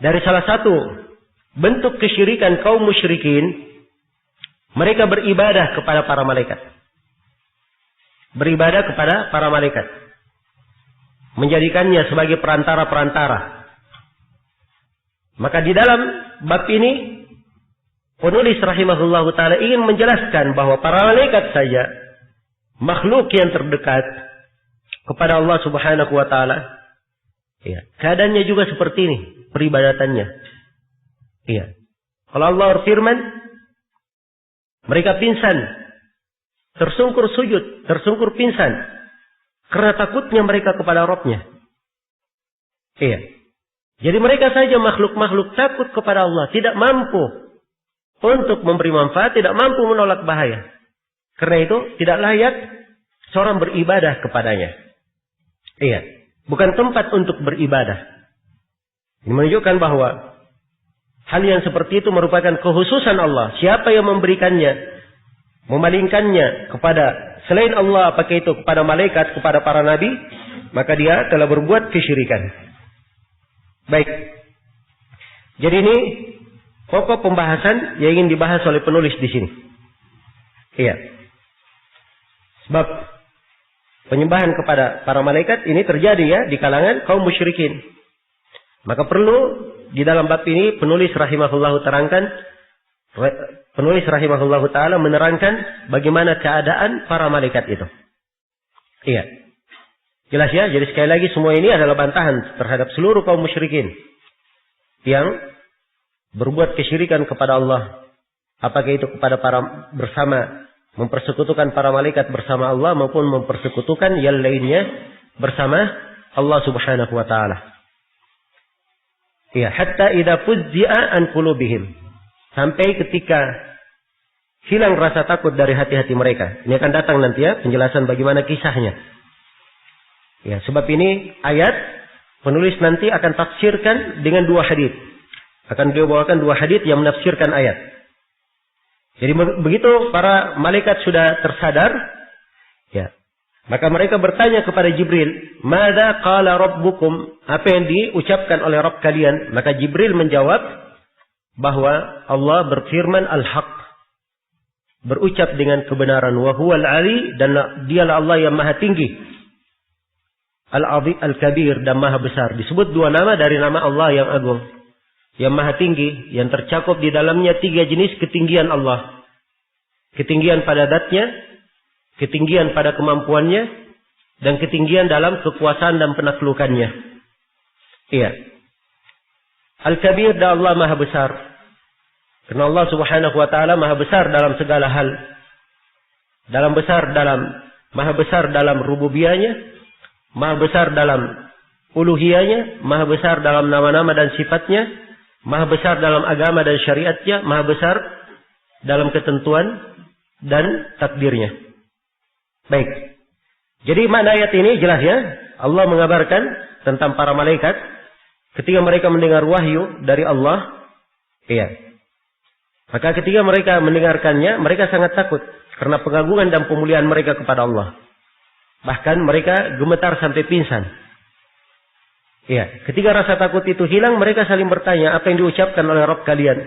Dari salah satu bentuk kesyirikan kaum musyrikin, mereka beribadah kepada para malaikat. Beribadah kepada para malaikat. Menjadikannya sebagai perantara-perantara. Maka di dalam bab ini, penulis rahimahullah ta'ala ingin menjelaskan bahwa para malaikat saja, makhluk yang terdekat kepada Allah subhanahu wa ta'ala, ya, keadaannya juga seperti ini, peribadatannya. Ya. Kalau Allah berfirman, mereka pingsan, tersungkur sujud, tersungkur pingsan, karena takutnya mereka kepada Rabb-nya. Iya. Jadi mereka saja makhluk-makhluk takut kepada Allah, tidak mampu untuk memberi manfaat, tidak mampu menolak bahaya. Karena itu tidak layak seorang beribadah kepadanya. Iya. Bukan tempat untuk beribadah. Ini menunjukkan bahwa hal yang seperti itu merupakan kekhususan Allah. Siapa yang memberikannya, memalingkannya kepada selain Allah, apakah itu kepada malaikat, kepada para nabi, maka dia telah berbuat kesyirikan. Baik. Jadi ini pokok pembahasan yang ingin dibahas oleh penulis di sini. Iya. Sebab penyembahan kepada para malaikat ini terjadi ya di kalangan kaum musyrikin. Maka perlu di dalam bab ini penulis rahimahullahu ta'ala menerangkan bagaimana keadaan para malaikat itu. Iya. Jelas ya, jadi sekali lagi semua ini adalah bantahan terhadap seluruh kaum musyrikin yang berbuat kesyirikan kepada Allah. Apakah itu kepada para bersama, mempersekutukan para malaikat bersama Allah, maupun mempersekutukan yang lainnya bersama Allah subhanahu wa ta'ala. Ya, hatta idza fuzzi'a an qulubihim. Sampai ketika hilang rasa takut dari hati-hati mereka. Ini akan datang nanti ya penjelasan bagaimana kisahnya. Ya, sebab ini ayat penulis nanti akan tafsirkan dengan dua hadits. Akan dia bawakan dua hadits yang menafsirkan ayat. Jadi begitu para malaikat sudah tersadar, ya, maka mereka bertanya kepada Jibril, "Madza qala rabbukum?" Apa yang diucapkan oleh Rabb kalian? Maka Jibril menjawab bahwa Allah berfirman al-haq, berucap dengan kebenaran, wa huwal ali, dan dialah Allah yang maha tinggi, al-azim al-kabir, dan maha besar. Disebut dua nama dari nama Allah yang agung, yang maha tinggi, yang tercakup di dalamnya tiga jenis ketinggian Allah. Ketinggian pada zatnya, ketinggian pada kemampuannya, dan ketinggian dalam kekuasaan dan penaklukannya. Iya. Al-Kabir, dan Allah maha besar. Karena Allah subhanahu wa ta'ala maha besar dalam segala hal. Maha besar dalam rububiyahnya, maha besar dalam uluhiyahnya, maha besar dalam nama-nama dan sifatnya, maha besar dalam agama dan syariatnya, maha besar dalam ketentuan dan takdirnya. Baik. Jadi makna ayat ini jelas ya. Allah mengabarkan tentang para malaikat ketika mereka mendengar wahyu dari Allah. Iya. Maka ketika mereka mendengarkannya, mereka sangat takut karena pengagungan dan pemuliaan mereka kepada Allah. Bahkan mereka gemetar sampai pingsan. Iya. Ketika rasa takut itu hilang, mereka saling bertanya apa yang diucapkan oleh Rabb kalian.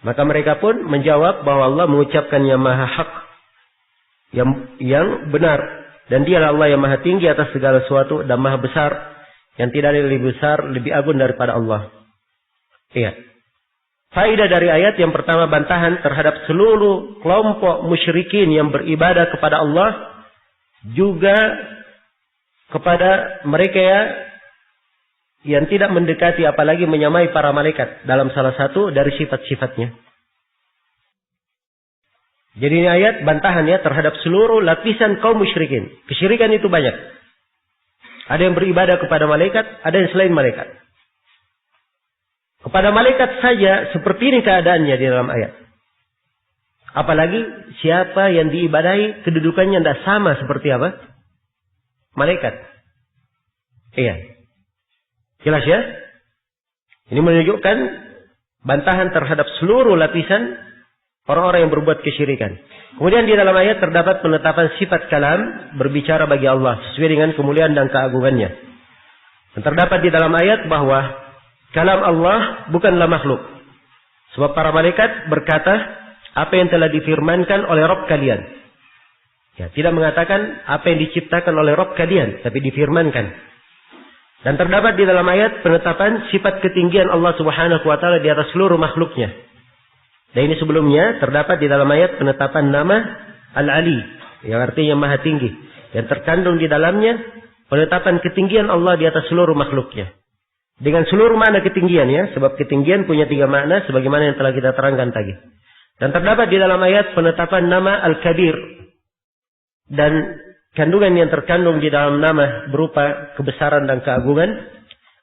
Maka mereka pun menjawab bahwa Allah mengucapkan yang maha hak, yang benar, dan dialah Allah yang maha tinggi atas segala sesuatu dan maha besar, yang tidak ada lebih besar, lebih agung daripada Allah. Iya. Faedah dari ayat yang pertama, bantahan terhadap seluruh kelompok musyrikin yang beribadah kepada Allah, juga kepada mereka yang tidak mendekati apalagi menyamai para malaikat dalam salah satu dari sifat-sifatnya. Jadi ini ayat bantahan ya terhadap seluruh lapisan kaum musyrikin. Kesyirikan itu banyak. Ada yang beribadah kepada malaikat, ada yang selain malaikat. Kepada malaikat saja seperti ini keadaannya di dalam ayat. Apalagi siapa yang diibadahi kedudukannya tidak sama seperti apa? Malaikat. Iya. Jelas ya? Ini menunjukkan bantahan terhadap seluruh lapisan orang-orang yang berbuat kesyirikan. Kemudian di dalam ayat terdapat penetapan sifat kalam berbicara bagi Allah sesuai dengan kemuliaan dan keagungannya. Dan terdapat di dalam ayat bahwa kalam Allah bukanlah makhluk. Sebab para malaikat berkata apa yang telah difirmankan oleh Rabb kalian. Ya, tidak mengatakan apa yang diciptakan oleh Rabb kalian, tapi difirmankan. Dan terdapat di dalam ayat penetapan sifat ketinggian Allah Subhanahu wa taala di atas seluruh makhluknya. Dan ini sebelumnya terdapat di dalam ayat penetapan nama Al-Ali, yang artinya maha tinggi. Yang terkandung di dalamnya penetapan ketinggian Allah di atas seluruh makhluknya. Dengan seluruh makna ketinggian ya, sebab ketinggian punya 3 makna sebagaimana yang telah kita terangkan tadi. Dan terdapat di dalam ayat penetapan nama Al-Kabir. Dan kandungan yang terkandung di dalam nama berupa kebesaran dan keagungan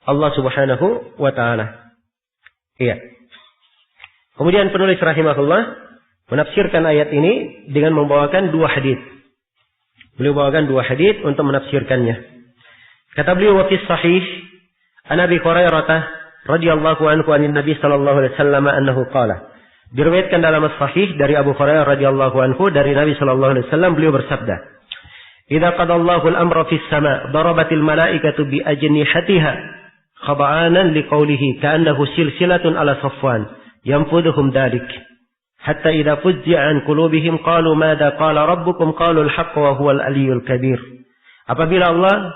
Allah Subhanahu wa taala. Iya. Kemudian penulis rahimahullah menafsirkan ayat ini dengan membawakan 2 hadis. Beliau bawakan 2 hadis untuk menafsirkannya. Kata beliau wa fi sahih an Abi Hurairah radhiyallahu anhu anin Nabi sallallahu alaihi wasallam annahu qala. Diriwayatkan dalam sahih dari Abu Hurairah radhiyallahu anhu dari Nabi sallallahu alaihi wasallam beliau bersabda, "Idza qadallahu al-amra fis sama' darabatil malaikatu bi ajnihatiha khada'anan liqaulihi ka'annahu silsilatun ala Safwan yanfudhuhum dalik hatta idza fuzzi'a an qulubihim qalu madza qala rabbukum qalu al-haqq wa huwa al-aliyyul kabir." Apabila Allah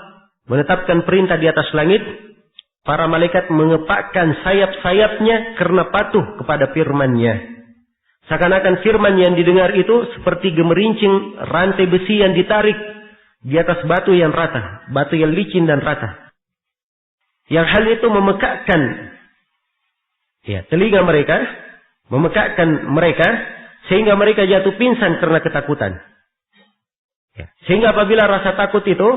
menetapkan perintah di atas langit, para malaikat mengepakkan sayap-sayapnya karena patuh kepada firman-Nya. Seakan-akan firman yang didengar itu seperti gemerincing rantai besi yang ditarik di atas batu yang rata, batu yang licin dan rata. Yang hal itu memekakkan telinga mereka, memekakkan mereka sehingga mereka jatuh pingsan karena ketakutan. Sehingga apabila rasa takut itu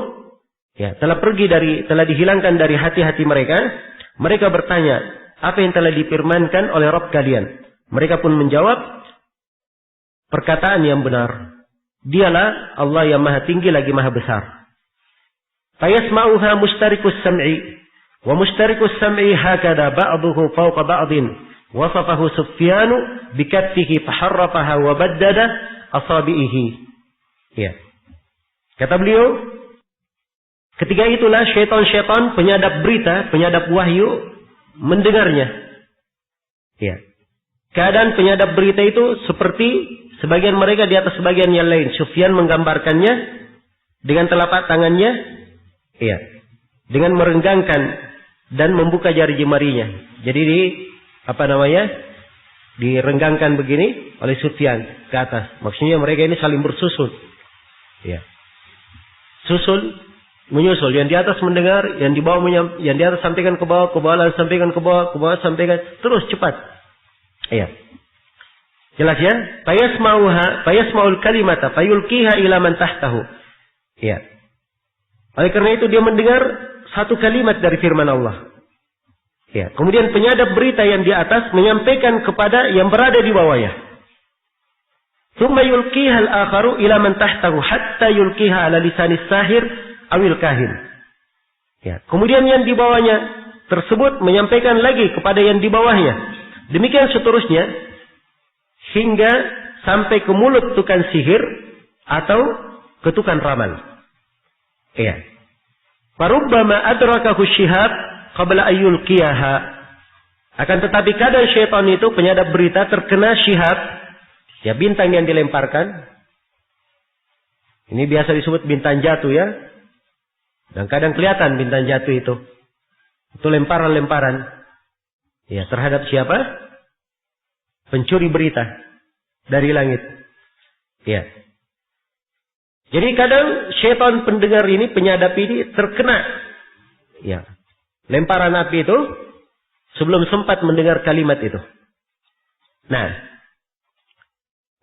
telah dihilangkan dari hati-hati mereka, mereka bertanya, apa yang telah difirmankan oleh Rabb kalian? Mereka pun menjawab perkataan yang benar. Dialah Allah yang maha tinggi lagi maha besar. Fayasma'uha mustarikus sam'i. Wa mustarikus sam'i hakada ba'duhu fawqa ba'din. Wasafahu Sufyanu bikattihi faharrafaha wa baddada asabi'ihi. Ya. Kata beliau, ketika itulah syaitan-syaitan penyadap berita, penyadap wahyu mendengarnya. Ya. Keadaan penyadap berita itu seperti sebagian mereka di atas sebagian yang lain. Sufyan menggambarkannya dengan telapak tangannya, dengan merenggangkan dan membuka jari jemarinya. Jadi direnggangkan begini oleh Sufyan ke atas. Maksudnya mereka ini saling bersusul. Susul, menyusul. Yang di atas mendengar, yang di bawah yang di atas sampaikan ke bawah sampaikan ke bawah, sampaikan terus cepat. Jelas ya? Fayasma'ul kalimata fayulqiha ila man tahtahu. Oleh karena itu dia mendengar satu kalimat dari firman Allah. Ya, kemudian penyadap berita yang di atas menyampaikan kepada yang berada di bawahnya. Tsumma yulqiha al-akharu ila man tahtahu hatta yulqiha ala lisanis sahir awil kahin. Ya, kemudian yang di bawahnya tersebut menyampaikan lagi kepada yang di bawahnya. Demikian seterusnya hingga sampai ke mulut tukang sihir atau ke tukang ramal. Iya. Farubbama adrakahu syihab qabla ayyulqiyaha. Akan tetapi kadang syaitan itu penyadap berita terkena syihab, ya bintang yang dilemparkan. Ini biasa disebut bintang jatuh ya. Dan kadang kelihatan bintang jatuh itu. Itu lemparan-lemparan. Ya, terhadap siapa? Pencuri berita dari langit. Ya. Jadi kadang syaitan pendengar ini, penyadap ini terkena. Ya. Lemparan api itu sebelum sempat mendengar kalimat itu. Nah.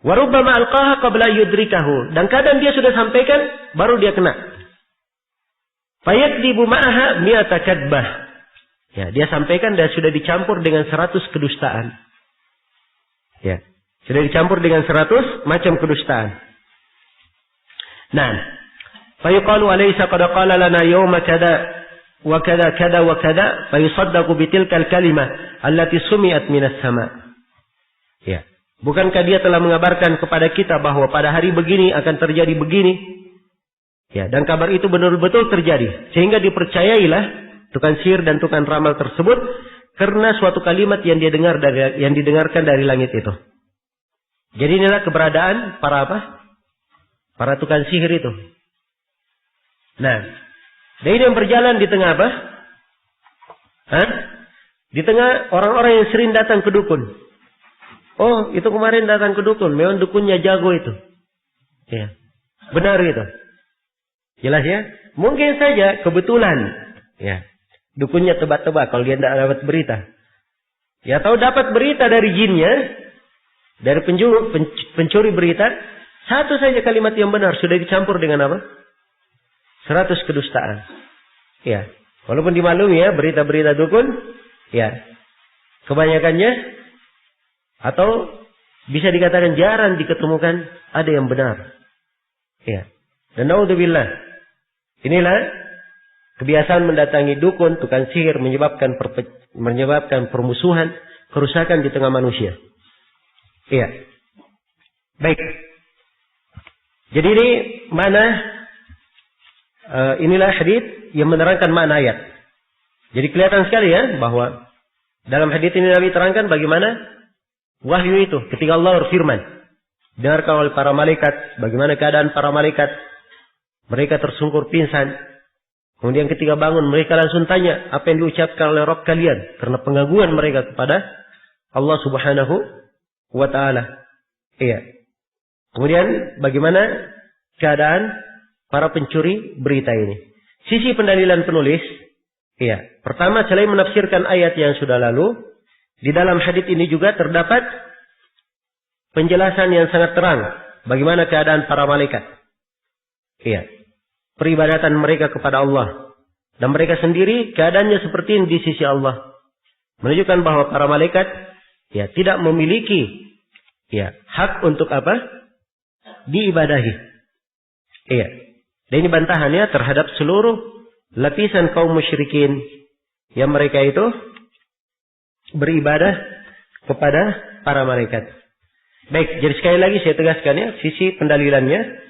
Warubbama alqaha qabla yudrikahu. Dan kadang dia sudah sampaikan, baru dia kena. Fayakdibu ma'aha mi'ata kadbah. Ya, dia sampaikan dan sudah dicampur dengan 100 kedustaan. Ya, sudah dicampur dengan 100 macam kedustaan. Nah, fayuqalu alaysa qad qala lana yawma kada wa kada kada wa kada fayusaddaqu bitilkal kalimah allati sumi'at minas sama. Ya, bukankah dia telah mengabarkan kepada kita bahwa pada hari begini akan terjadi begini? Ya, dan kabar itu benar-betul terjadi. Sehingga dipercayailah tukang sihir dan tukang ramal tersebut karena suatu kalimat yang dia dengar yang didengarkan dari langit itu. Jadi inilah keberadaan para apa? Para tukang sihir itu. Nah, dan ini yang berjalan di tengah apa? Hah? Di tengah orang-orang yang sering datang ke dukun. Oh, itu kemarin datang ke dukun. Memang dukunnya jago itu. Ya, benar itu. Jelas ya? Mungkin saja kebetulan. Ya. Dukunnya tebak-tebak kalau dia tidak dapat berita. Ya, tahu dapat berita dari jinnya. Dari pencuri berita. Satu saja kalimat yang benar. Sudah dicampur dengan apa? 100 kedustaan. Ya. Walaupun dimaklumi ya. Berita-berita dukun. Ya. Kebanyakannya. Atau bisa dikatakan jarang diketemukan. Ada yang benar. Ya. Dan naudzubillah. Inilah kebiasaan mendatangi dukun, tukang sihir menyebabkan permusuhan, kerusakan di tengah manusia. Iya. Baik. Jadi ini mana inilah hadits yang menerangkan makna ayat. Jadi kelihatan sekali ya bahwa dalam hadits ini Nabi terangkan bagaimana wahyu itu ketika Allah berfirman. Dengarkan oleh para malaikat, bagaimana keadaan para malaikat. Mereka tersungkur pingsan. Kemudian ketika bangun mereka langsung tanya apa yang diucapkan oleh Rabb kalian. Karena pengagungan mereka kepada Allah subhanahu wa ta'ala. Iya. Kemudian bagaimana keadaan para pencuri berita ini. Sisi pendalilan penulis. Iya. Pertama selain menafsirkan ayat yang sudah lalu. Di dalam hadits ini juga terdapat penjelasan yang sangat terang. Bagaimana keadaan para malaikat. Iya. Peribadatan mereka kepada Allah. Dan mereka sendiri keadaannya seperti ini di sisi Allah. Menunjukkan bahwa para malaikat ya tidak memiliki ya hak untuk apa? Diibadahi. Iya. Dan ini bantahannya terhadap seluruh lapisan kaum musyrikin yang mereka itu beribadah kepada para malaikat. Baik, jadi sekali lagi saya tegaskan ya sisi pendalilannya.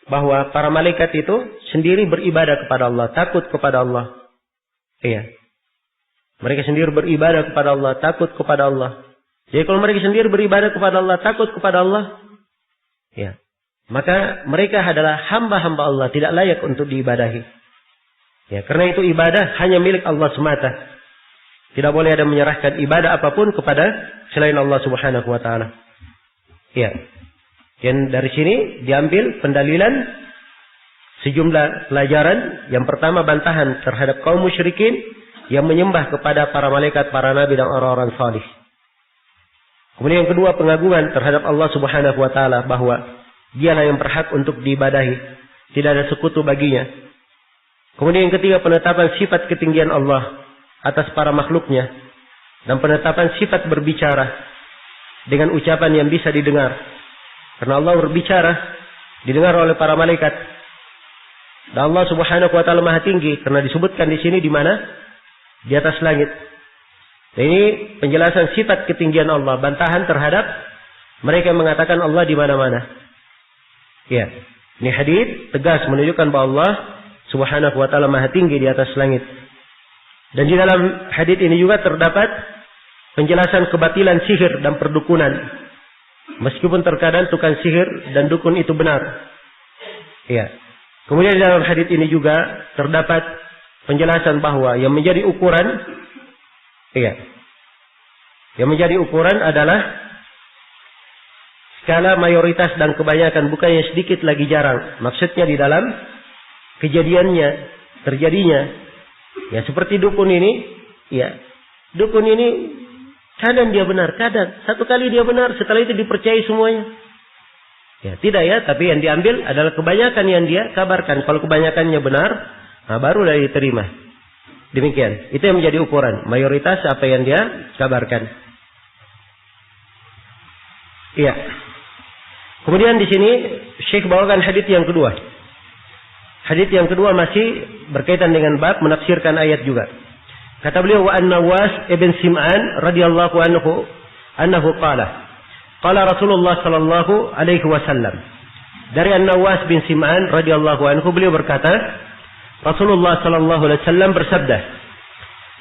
Bahwa para malaikat itu sendiri beribadah kepada Allah. Takut kepada Allah. Iya. Mereka sendiri beribadah kepada Allah. Takut kepada Allah. Jadi kalau mereka sendiri beribadah kepada Allah. Takut kepada Allah. Ya. Maka mereka adalah hamba-hamba Allah. Tidak layak untuk diibadahi. Ya. Karena itu ibadah hanya milik Allah semata. Tidak boleh ada menyerahkan ibadah apapun kepada selain Allah subhanahu wa ta'ala. Ya. Yang dari sini diambil pendalilan sejumlah pelajaran. Yang pertama bantahan terhadap kaum musyrikin yang menyembah kepada para malaikat, para nabi dan orang-orang salih. Kemudian yang kedua pengagungan terhadap Allah subhanahu wa ta'ala bahwa dialah yang berhak untuk diibadahi. Tidak ada sekutu baginya. Kemudian yang ketiga, penetapan sifat ketinggian Allah atas para makhluknya. Dan penetapan sifat berbicara dengan ucapan yang bisa didengar. Karena Allah berbicara, didengar oleh para malaikat. Dan Allah Subhanahu wa taala Maha tinggi, karena disebutkan di sini di mana? Di atas langit. Dan ini penjelasan sifat ketinggian Allah, bantahan terhadap mereka yang mengatakan Allah di mana-mana. Ya, ini hadits tegas menunjukkan bahwa Allah Subhanahu wa taala Maha tinggi di atas langit. Dan di dalam hadits ini juga terdapat penjelasan kebatilan sihir dan perdukunan. Meskipun terkadang tukang sihir dan dukun itu benar. Ya. Kemudian di dalam hadits ini juga terdapat penjelasan bahwa yang menjadi ukuran, yang menjadi ukuran adalah skala mayoritas dan kebanyakan, bukan yang sedikit lagi jarang. Maksudnya di dalam kejadiannya, terjadinya. Ya seperti dukun ini, ya dukun ini kadang dia benar, kadang satu kali dia benar, setelah itu dipercayai semuanya. Ya tidak ya, tapi yang diambil adalah kebanyakan yang dia kabarkan. Kalau kebanyakannya benar, nah baru dia diterima. Demikian, itu yang menjadi ukuran. Mayoritas apa yang dia kabarkan. Iya. Kemudian di sini Syekh bawakan hadits yang kedua. Hadits yang kedua masih berkaitan dengan bab menafsirkan ayat juga. Kata beliau, wa an-Nawas ibn Sim'an radhiyallahu anhu qala Rasulullah sallallahu alaihi wasallam. Dari An-Nawas bin Sim'an radhiyallahu anhu, beliau berkata, Rasulullah sallallahu alaihi wasallam bersabda,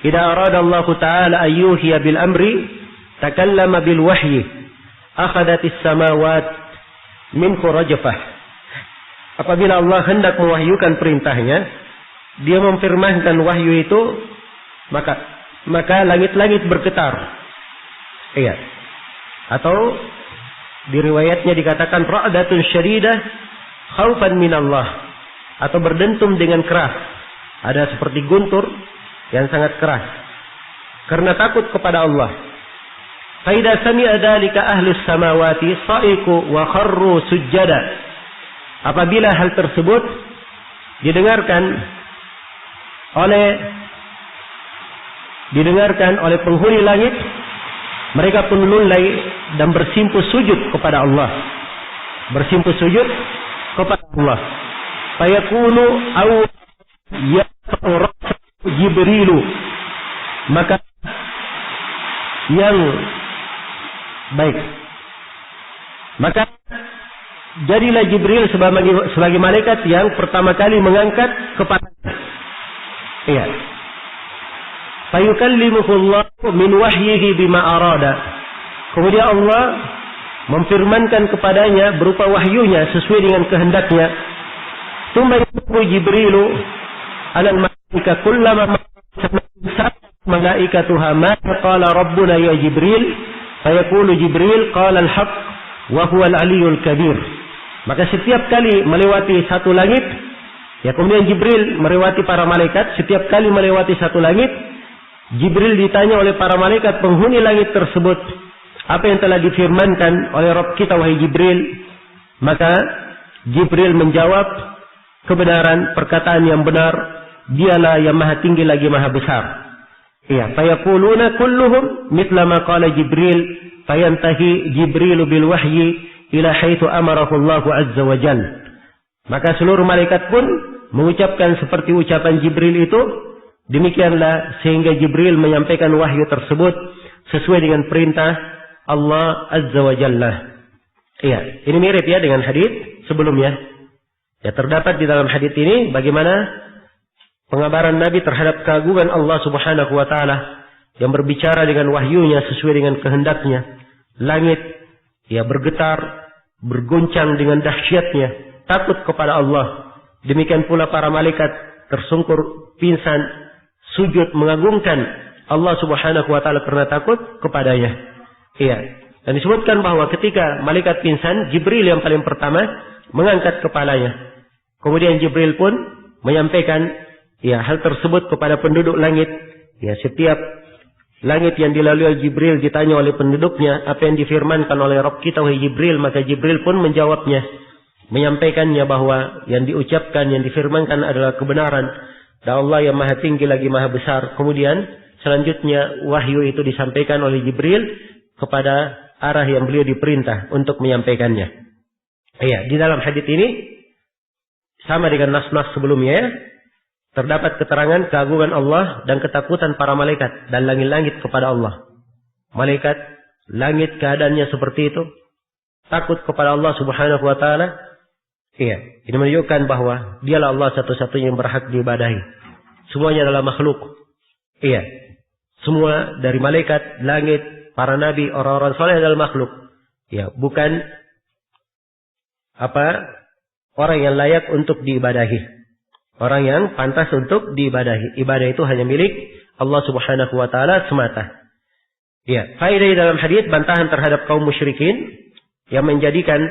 "Idza arada Allah Ta'ala an yuhiya bil amri, takallama bil wahyi, akhadatis samawat minhu rajfah." Apabila Allah hendak mewahyukan perintahnya, dia memfirmankan wahyu itu, maka langit-langit bergetar. Iya. Atau di riwayatnya dikatakan ra'datun syadidah khaufan minallah, atau berdentum dengan keras. Ada seperti guntur yang sangat keras karena takut kepada Allah. Fa idza sami'a dzalika ahlus samawati sa'iqu wa kharru sujjada. Apabila hal tersebut didengarkan oleh penghuni langit, mereka pun lunlai dan bersimpuh sujud kepada Allah. Bersimpuh sujud kepada Allah. Fayaqulu aw yaqra Jibrilu. Maka yang baik. Maka jadilah Jibril sebagai malaikat yang pertama kali mengangkat kepalanya. Iya. Fayukallimuhu Allah min wahyihi bima arada. Kemudian Allah memfirmankan kepadanya berupa wahyunya sesuai dengan kehendaknya. Tsumma yaqulu Jibrilu alal malaika kullama malaikatuha ma qala rabbuna ya Jibril, fayaqulu Jibril qala al-haq wa huwa al-aliyyul kabir. Maka setiap kali melewati satu langit, ya kemudian Jibril melewati para malaikat, setiap kali melewati satu langit, Jibril ditanya oleh para malaikat penghuni langit tersebut, apa yang telah difirmankan oleh Rabb kita wahai Jibril? Maka Jibril menjawab kebenaran, perkataan yang benar, dialah yang maha tinggi lagi maha besar. Iya, fayaquluna kulluhum mithla ma qala Jibril, fayantahi Jibrilu bil wahyi ila haitsu amarahu Allah azza wa jalla. Maka seluruh malaikat pun mengucapkan seperti ucapan Jibril itu. Demikianlah sehingga Jibril menyampaikan wahyu tersebut sesuai dengan perintah Allah azza wa jalla. Iya, ini mirip ya dengan hadits sebelumnya. Ya, terdapat di dalam hadits ini bagaimana pengabaran Nabi terhadap keagungan Allah Subhanahu wa taala yang berbicara dengan wahyunya sesuai dengan kehendaknya. Langit ya bergetar, bergoncang dengan dahsyatnya, takut kepada Allah. Demikian pula para malaikat tersungkur pingsan, sujud mengagungkan Allah Subhanahu wa taala karena takut kepadanya. Iya. Dan disebutkan bahwa ketika malaikat pingsan, Jibril yang paling pertama mengangkat kepalanya. Kemudian Jibril pun menyampaikan ya hal tersebut kepada penduduk langit. Ya, setiap langit yang dilalui Jibril ditanya oleh penduduknya apa yang difirmankan oleh Rabb kita wahai Jibril, maka Jibril pun menjawabnya, menyampaikannya bahwa yang diucapkan, yang difirmankan adalah kebenaran dan Allah yang maha tinggi lagi maha besar. Kemudian selanjutnya wahyu itu disampaikan oleh Jibril kepada arah yang beliau diperintah untuk menyampaikannya. Iya, di dalam hadits ini sama dengan nas-nas sebelumnya ya. Terdapat keterangan keagungan Allah dan ketakutan para malaikat dan langit-langit kepada Allah. Malaikat, langit keadaannya seperti itu. Takut kepada Allah subhanahu wa ta'ala. Iya, ini menunjukkan bahwa dialah Allah satu-satunya yang berhak diibadahi. Semuanya adalah makhluk. Iya, semua dari malaikat, langit, para nabi, orang-orang soleh adalah makhluk. Ya, bukan orang yang layak untuk diibadahi. Orang yang pantas untuk diibadahi. Ibadah itu hanya milik Allah subhanahu wa ta'ala semata. Ya, faedah dalam hadis bantahan terhadap kaum musyrikin yang menjadikan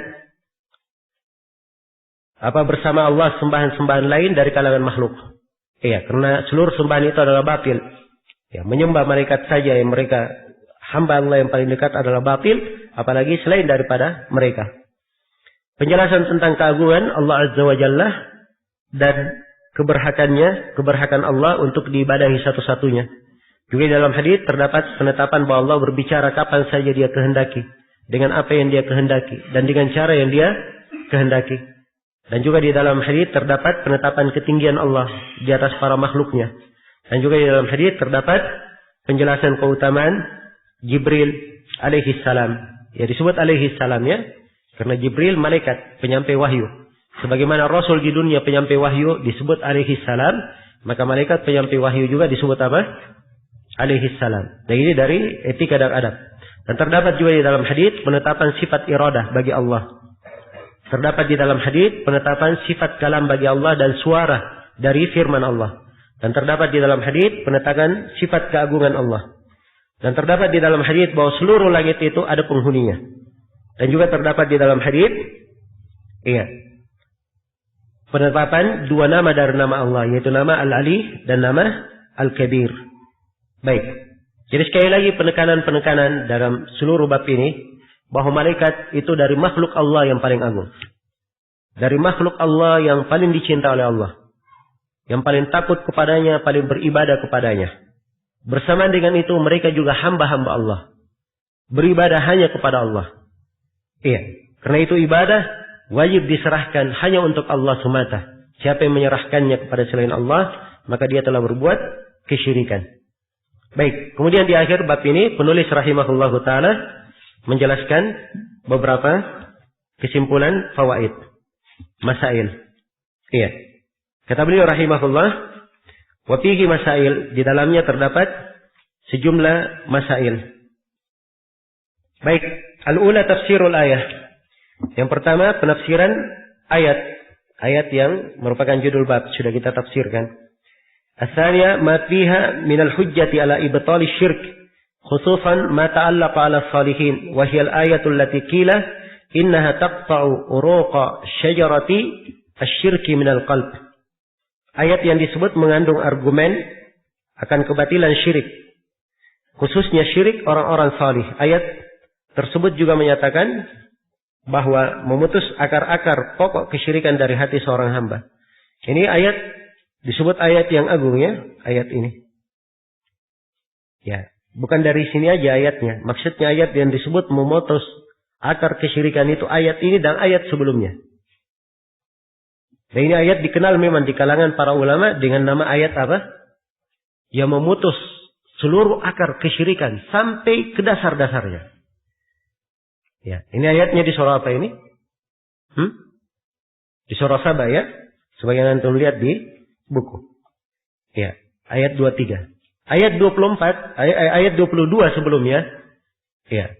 bersama Allah sembahan-sembahan lain dari kalangan makhluk. Ya, karena seluruh sembahan itu adalah batil. Ya, menyembah malaikat saja yang mereka hamba Allah yang paling dekat adalah batil, apalagi selain daripada mereka. Penjelasan tentang keagungan Allah Azza wa Jalla dan keberhakan Allah untuk diibadahi satu-satunya. Juga dalam hadis terdapat penetapan bahwa Allah berbicara kapan saja dia kehendaki, dengan apa yang dia kehendaki, dan dengan cara yang dia kehendaki. Dan juga di dalam hadis terdapat penetapan ketinggian Allah di atas para makhluknya. Dan juga di dalam hadis terdapat penjelasan keutamaan Jibril alaihi salam. Ya, disebut alaihi salam ya, karena Jibril malaikat penyampai wahyu. Sebagaimana Rasul di dunia penyampai wahyu disebut alaihi salam, maka malaikat penyampai wahyu juga disebut apa? Alaihi salam. Dan ini dari etika dan adab. Dan terdapat juga di dalam hadis penetapan sifat iradah bagi Allah. Terdapat di dalam hadis penetapan sifat kalam bagi Allah dan suara dari firman Allah. Dan terdapat di dalam hadis penetapan sifat keagungan Allah. Dan terdapat di dalam hadis bahwa seluruh langit itu ada penghuninya. Dan juga terdapat di dalam hadis penetapan dua nama dari nama Allah, yaitu nama Al-Ali dan nama Al-Kabir. Baik. Jadi sekali lagi penekanan-penekanan dalam seluruh bab ini, bahwa malaikat itu dari makhluk Allah yang paling agung. Dari makhluk Allah yang paling dicinta oleh Allah. Yang paling takut kepadanya, paling beribadah kepadanya. Bersamaan dengan itu mereka juga hamba-hamba Allah. Beribadah hanya kepada Allah. Iya. Karena itu ibadah wajib diserahkan hanya untuk Allah semata. Siapa yang menyerahkannya kepada selain Allah, maka dia telah berbuat kesyirikan. Baik, kemudian di akhir bab ini penulis rahimahullahu taala menjelaskan beberapa kesimpulan fawaid, masail. Iya. Kata beliau rahimahullah, wa fihi masail, di dalamnya terdapat sejumlah masail. Baik, al-ula tafsirul ayah. Yang pertama penafsiran ayat yang merupakan judul bab sudah kita tafsirkan. As-tsaniya ma fiha min al-hujjati ala ibtal asy-syirk khususan ma ta'allaqa 'ala as-salihin wa hiya al-ayatu allati qila innaha taqta'u uruqa syajarati asy-syirki min al-qalb. Ayat yang disebut mengandung argumen akan kebatilan syirik, khususnya syirik orang-orang salih. Ayat tersebut juga menyatakan bahwa memutus akar-akar pokok kesyirikan dari hati seorang hamba. Ini ayat disebut ayat yang agung ya, ayat ini. Ya, bukan dari sini aja ayatnya. Maksudnya ayat yang disebut memutus akar kesyirikan itu ayat ini dan ayat sebelumnya. Dan ini ayat dikenal memang di kalangan para ulama dengan nama ayat apa? Yang memutus seluruh akar kesyirikan sampai ke dasar-dasarnya. Ya, ini ayatnya di surah apa ini? Di surah Saba ya. Sebagaimana antum lihat di buku. Ya, ayat 23. Ayat 24, ayat 22 sebelumnya. Ya.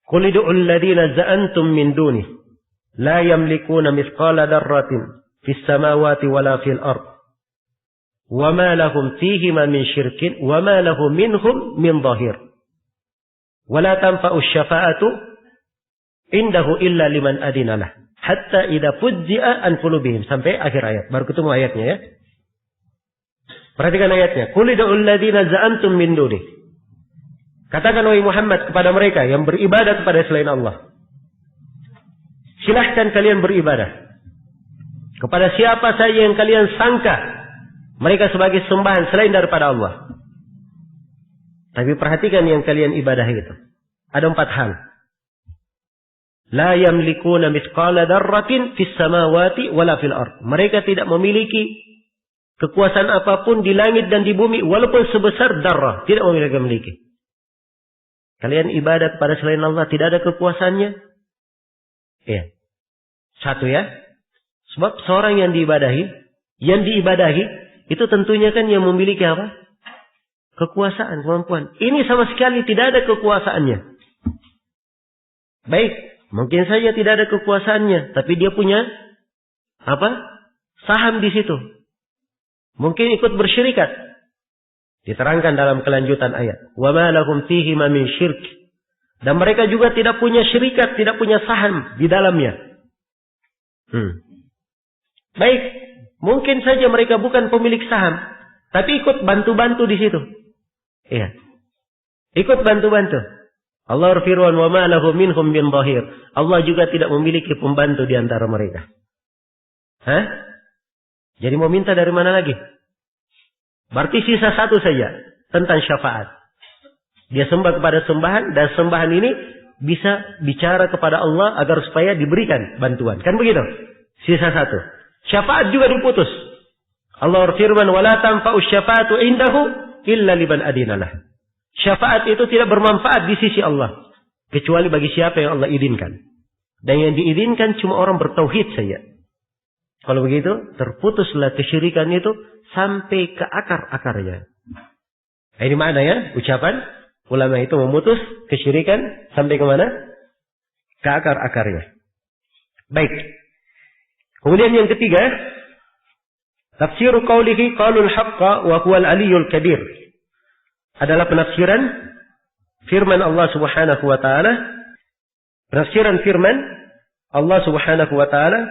Qul ud'ul ladzina za'antum min duni la yamlikuna mithqala darratin fis samawati wala fil ard. Wa ma lahum fihima min syirkin wa ma lahu minhum min dhahir. Wa la tanfa'u syafa'atu indahu illa liman adinalah. Hatta idza fuzzi'a an qulubihim, sampai akhir ayat. Baru ketemu ayatnya ya. Perhatikan ayatnya. Qul ud'ul ladzina za'antum min duni. Katakan wahai Muhammad kepada mereka yang beribadah kepada selain Allah. Silahkan kalian beribadah kepada siapa saja yang kalian sangka mereka sebagai sembahan selain daripada Allah. Tapi perhatikan yang kalian ibadah itu. Ada 4 hal. La yamlikuna mithqala dzarratin fis samawati wala fil ard. Mereka tidak memiliki kekuasaan apapun di langit dan di bumi walaupun sebesar darah, tidak memiliki. Kalian ibadah kepada selain Allah tidak ada kekuasaannya? Iya. Satu ya. Sebab seorang yang diibadahi itu tentunya kan yang memiliki apa? Kekuasaan, kemampuan. Ini sama sekali tidak ada kekuasaannya. Baik, mungkin saja tidak ada kekuasaannya, tapi dia punya apa? Saham di situ. Mungkin ikut bersyirikat. Diterangkan dalam kelanjutan ayat. Wa ma lahum fihi ma min syirk. Dan mereka juga tidak punya syirikat, tidak punya saham di dalamnya. Baik, mungkin saja mereka bukan pemilik saham, tapi ikut bantu-bantu di situ. Iya. Ikut bantu-bantu. Allah berfirman, "Wa ma lahu minhum min dhahir." Allah juga tidak memiliki pembantu di antara mereka. Jadi mau minta dari mana lagi? Berarti sisa satu saja tentang syafaat. Dia sembah kepada sembahan dan sembahan ini bisa bicara kepada Allah agar supaya diberikan bantuan. Kan begitu? Sisa satu. Syafaat juga diputus. Allah berfirman, "Wala tanfa'u syafa'atu indahu illa liman adinalah." Syafaat itu tidak bermanfaat di sisi Allah kecuali bagi siapa yang Allah izinkan. Dan yang diizinkan cuma orang bertauhid saja. Kalau begitu, terputuslah kesyirikan itu sampai ke akar-akarnya. Ini maknanya ucapan ulama itu memutus kesyirikan sampai ke mana? Ke akar-akarnya. Baik. Kemudian yang ketiga, tafsiru qaulihi qaulul haqqa wa huwal aliyyul kabir. Adalah penafsiran firman Allah Subhanahu wa taala. Penafsiran firman Allah Subhanahu wa taala,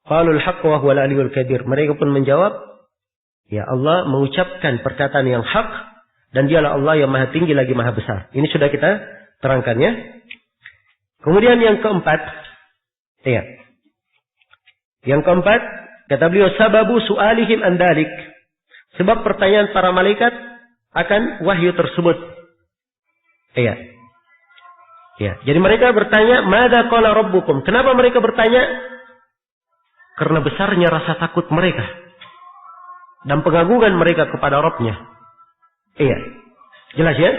qaulul haqqa wa huwal aliyyul kabir. Mereka pun menjawab, ya Allah mengucapkan perkataan yang hak dan dialah Allah yang maha tinggi lagi maha besar. Ini sudah kita terangkannya. Kemudian yang keempat, yang keempat, kata beliau, sababu su'alihim an dalik. Sebab pertanyaan para malaikat akan wahyu tersebut. Jadi mereka bertanya, "Madza qala rabbukum?" Kenapa mereka bertanya? Karena besarnya rasa takut mereka dan pengagungan mereka kepada Rabb-nya. Jelas ya?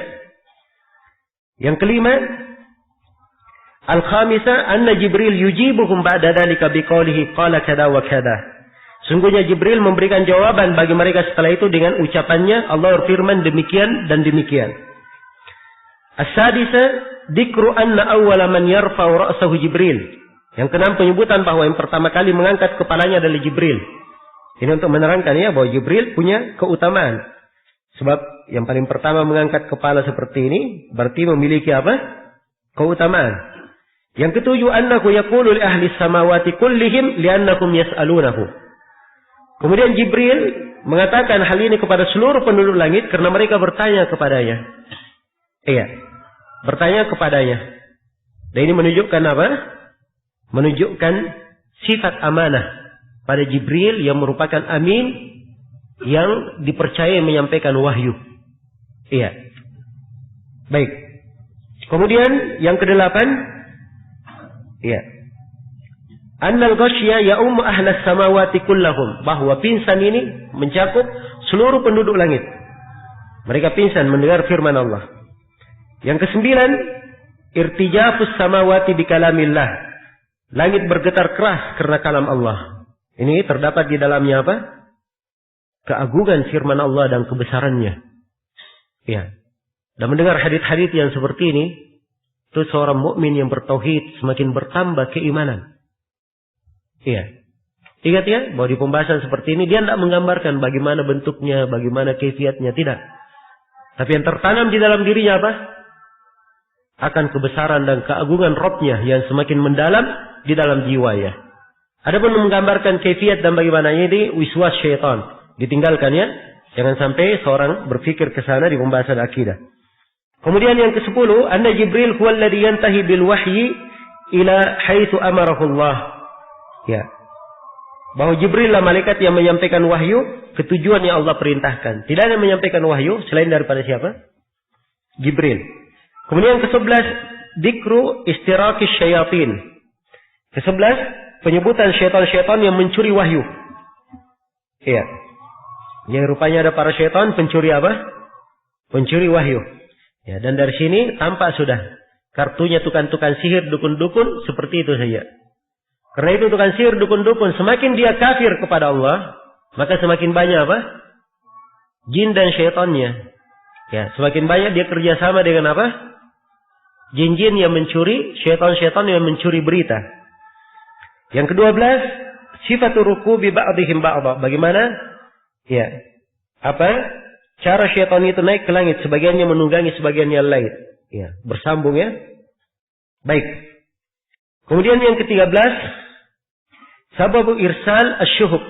Yang kelima, al-khamisa anna Jibril yujibuhum ba'da dzalika biqaulihi qala kada wa kada. Sungguhnya Jibril memberikan jawaban bagi mereka setelah itu dengan ucapannya, Allah berfirman demikian dan demikian. As-sadisa dzikru anna awwala man yarfa'u ra'sahu Jibril. Yang keenam, penyebutan bahwa yang pertama kali mengangkat kepalanya adalah Jibril. Ini untuk menerangkan ya bahwa Jibril punya keutamaan. Sebab yang paling pertama mengangkat kepala seperti ini berarti memiliki apa? Keutamaan. Yang ketujuh, annahu yaqulu li ahli samawati kullihim li'annahum yas'alunahu. Kemudian Jibril mengatakan hal ini kepada seluruh penduduk langit karena mereka bertanya kepadanya. Bertanya kepadanya. Dan ini menunjukkan apa? Menunjukkan sifat amanah pada Jibril yang merupakan amin yang dipercaya menyampaikan wahyu. Baik. Kemudian yang kedelapan, annal ghasya ya'ummu ahlas samawati kullahum, bahwa pingsan ini mencakup seluruh penduduk langit. Mereka pingsan mendengar firman Allah. Yang kesembilan, irtijafus samawati bikalamillah. Langit bergetar keras karena kalam Allah. Ini terdapat di dalamnya apa? Keagungan firman Allah dan kebesarannya. Dan mendengar hadits-hadits yang seperti ini, itu seorang mukmin yang bertauhid semakin bertambah keimanan. Ingat ya, bahwa di pembahasan seperti ini dia tidak menggambarkan bagaimana bentuknya, bagaimana kaifiatnya, tidak. Tapi yang tertanam di dalam dirinya apa? Akan kebesaran dan keagungan Rabb-nya yang semakin mendalam di dalam jiwanya. Adapun menggambarkan kaifiat dan bagaimana ini wiswas syaitan, ditinggalkan ya. Jangan sampai seorang berpikir ke sana di pembahasan akidah. Kemudian yang ke-10, anna Jibril huwa alladhi yantahi bil wahyi ila haitsu amarahu Allah. bahwa Jibril lah malaikat yang menyampaikan wahyu ke tujuan yang Allah perintahkan. Tidak ada yang menyampaikan wahyu selain daripada siapa? Jibril. Kemudian ke-11, dzikru istirakis syayatin. Ke-11, penyebutan syaitan-syaitan yang mencuri wahyu. Iya. Yang rupanya ada para syaitan pencuri apa? Pencuri wahyu. Ya, dan dari sini tampak sudah kartunya tukang-tukang sihir, dukun-dukun seperti itu saja. Karena itu tukang sihir, dukun-dukun, semakin dia kafir kepada Allah, maka semakin banyak apa? Jin dan syaitannya. Ya, semakin banyak dia kerjasama dengan apa? Jin-jin yang mencuri, syaitan-syaitan yang mencuri berita. Yang ke-12, sifatul rukubi ba'dihim ba'dha. Bagaimana? Ya. Apa? Cara syaitan itu naik ke langit, sebagiannya menunggangi sebagian yang lain. Ya, bersambung ya. Baik. Kemudian yang ke-13, sababu irsal asyuhub.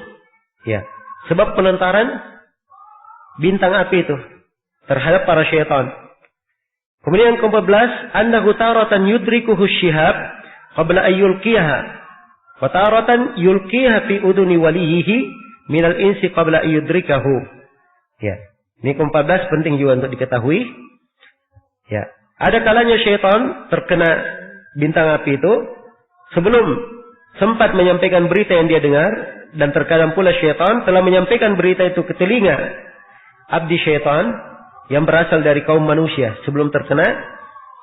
Ya, sebab penentaran bintang api itu terhadap para syaitan. Kemudian yang ke-14, annahu taratan yudrikuhu syihab qabla ayyulqiyaha wa taratan yulqiyaha fi uduni waliyihi minal insi qabla ayyudrikahu. Ya, ini ke-14 penting juga untuk diketahui. Ya, ada kalanya syaitan terkena bintang api itu sebelum sempat menyampaikan berita yang dia dengar, dan terkadang pula syaitan telah menyampaikan berita itu ke telinga abdi syaitan yang berasal dari kaum manusia sebelum terkena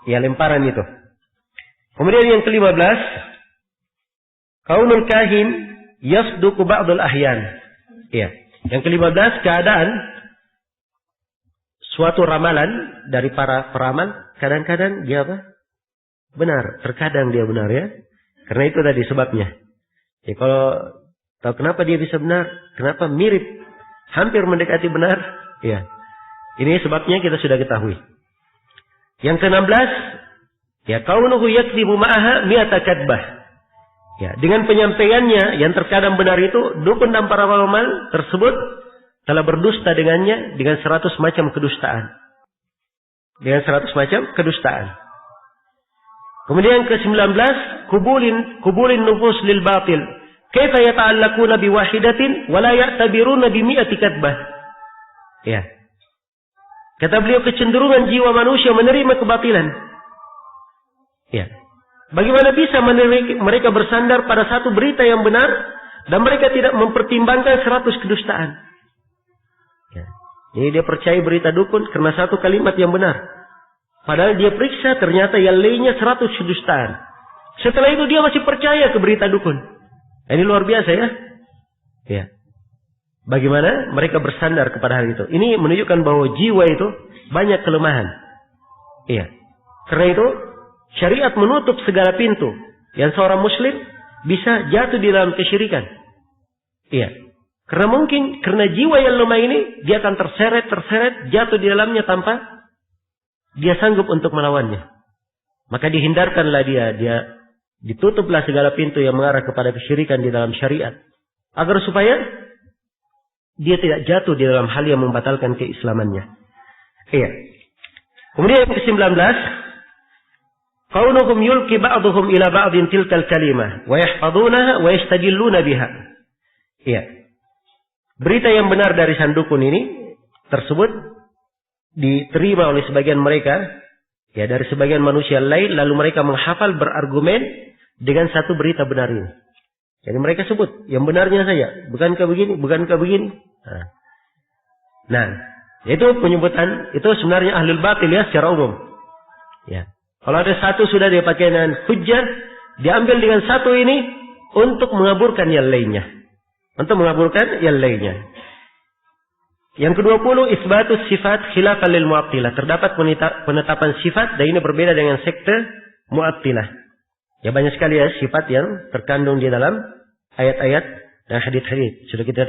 ya lemparan itu. Kemudian yang ke-15, kaunul kahin yasduqu ba'dul ahyan. Ya, yang ke-15, keadaan suatu ramalan dari para peramal kadang-kadang dia apa? Benar, terkadang dia benar ya. Karena itu tadi sebabnya. Ya, kalau tahu kenapa dia bisa benar, kenapa mirip, hampir mendekati benar, ya. Ini sebabnya kita sudah ketahui. Yang ke-16, ya kaunuhu yakdzibu ma'aha mi'ata kadbah. Ya, dengan penyampaiannya yang terkadang benar itu, dukun dan para peramal tersebut telah berdusta dengannya dengan 100 macam kedustaan. Dengan 100 macam kedustaan. Kemudian ke-19, kubulin nufus lil batil. Kaifa yata'allaquna biwahidatin wa la ya'tabiruna bi mi'ati kadbah. Ya. Kata beliau, kecenderungan jiwa manusia menerima kebatilan. Ya. Bagaimana bisa mereka bersandar pada satu berita yang benar dan mereka tidak mempertimbangkan 100 kedustaan. Ya. Jadi dia percaya berita dukun karena satu kalimat yang benar. Padahal dia periksa ternyata yang lainnya 100 kedustaan. Setelah itu dia masih percaya ke berita dukun. Ini luar biasa ya. Ya. Bagaimana mereka bersandar kepada hal itu. Ini menunjukkan bahwa jiwa itu banyak kelemahan. Iya. Karena itu syariat menutup segala pintu yang seorang muslim bisa jatuh di dalam kesyirikan. Iya. Karena mungkin karena jiwa yang lemah ini dia akan terseret jatuh di dalamnya tanpa dia sanggup untuk melawannya. Maka dihindarkanlah dia ditutuplah segala pintu yang mengarah kepada kesyirikan di dalam syariat. Agar supaya dia tidak jatuh di dalam hal yang membatalkan keislamannya. Iya. Kemudian yang ke-19, kaunuhum yulqi ba'duhum ila ba'din tilkal kalimah wa yahfazunaha wa yastajilluna biha. Iya. Berita yang benar dari sandukun ini tersebut diterima oleh sebagian mereka, ya dari sebagian manusia lain, lalu mereka menghafal berargumen dengan satu berita benar ini. Jadi mereka sebut yang benarnya saja, bukankah begini, bukankah begini. Nah, itu penyebutan itu sebenarnya ahlul batil ya secara umum. Ya, kalau ada satu sudah dia pakai dengan hujjah, diambil dengan satu ini untuk mengaburkan yang lainnya, untuk mengaburkan yang lainnya. Yang ke-20, isbatus sifat khilafan lil mu'attilah. Terdapat penetapan sifat dan ini berbeda dengan sekte mu'attilah. Ya banyak sekali ya sifat yang terkandung di dalam ayat-ayat dan hadits-hadits. Sudah kita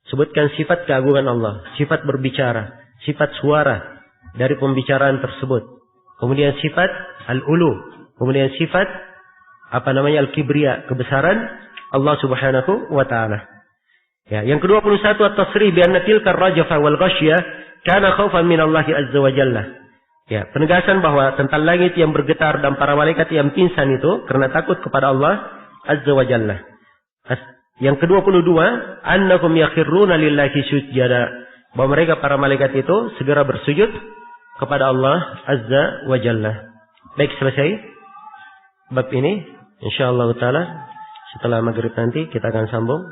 sebutkan sifat keagungan Allah, sifat berbicara, sifat suara dari pembicaraan tersebut. Kemudian sifat al-ulu, kemudian sifat al-kibriya, kebesaran Allah Subhanahu wa taala. Ya, yang ke-21 at-tasrih bi anna tilka ar-rajafa wal ghasyya kana khaufan min Allah azza wa jalla. Ya, penegasan bahwa tentang langit yang bergetar dan para malaikat yang pingsan itu karena takut kepada Allah azza wa jalla. Yang ke-22, annahum yakhirruna lillahi sujada. Bahwa mereka para malaikat itu segera bersujud kepada Allah Azza wa Jalla. Baik, selesai bab ini. Insyaallah taala setelah maghrib nanti kita akan sambung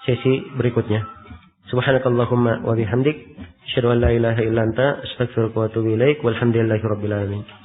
sesi berikutnya. Subhanakallahumma wa bihamdik, asyhadu an la ilaha illa anta, astaghfiruka wa atubu ilaik. Walhamdulillahirabbil alamin.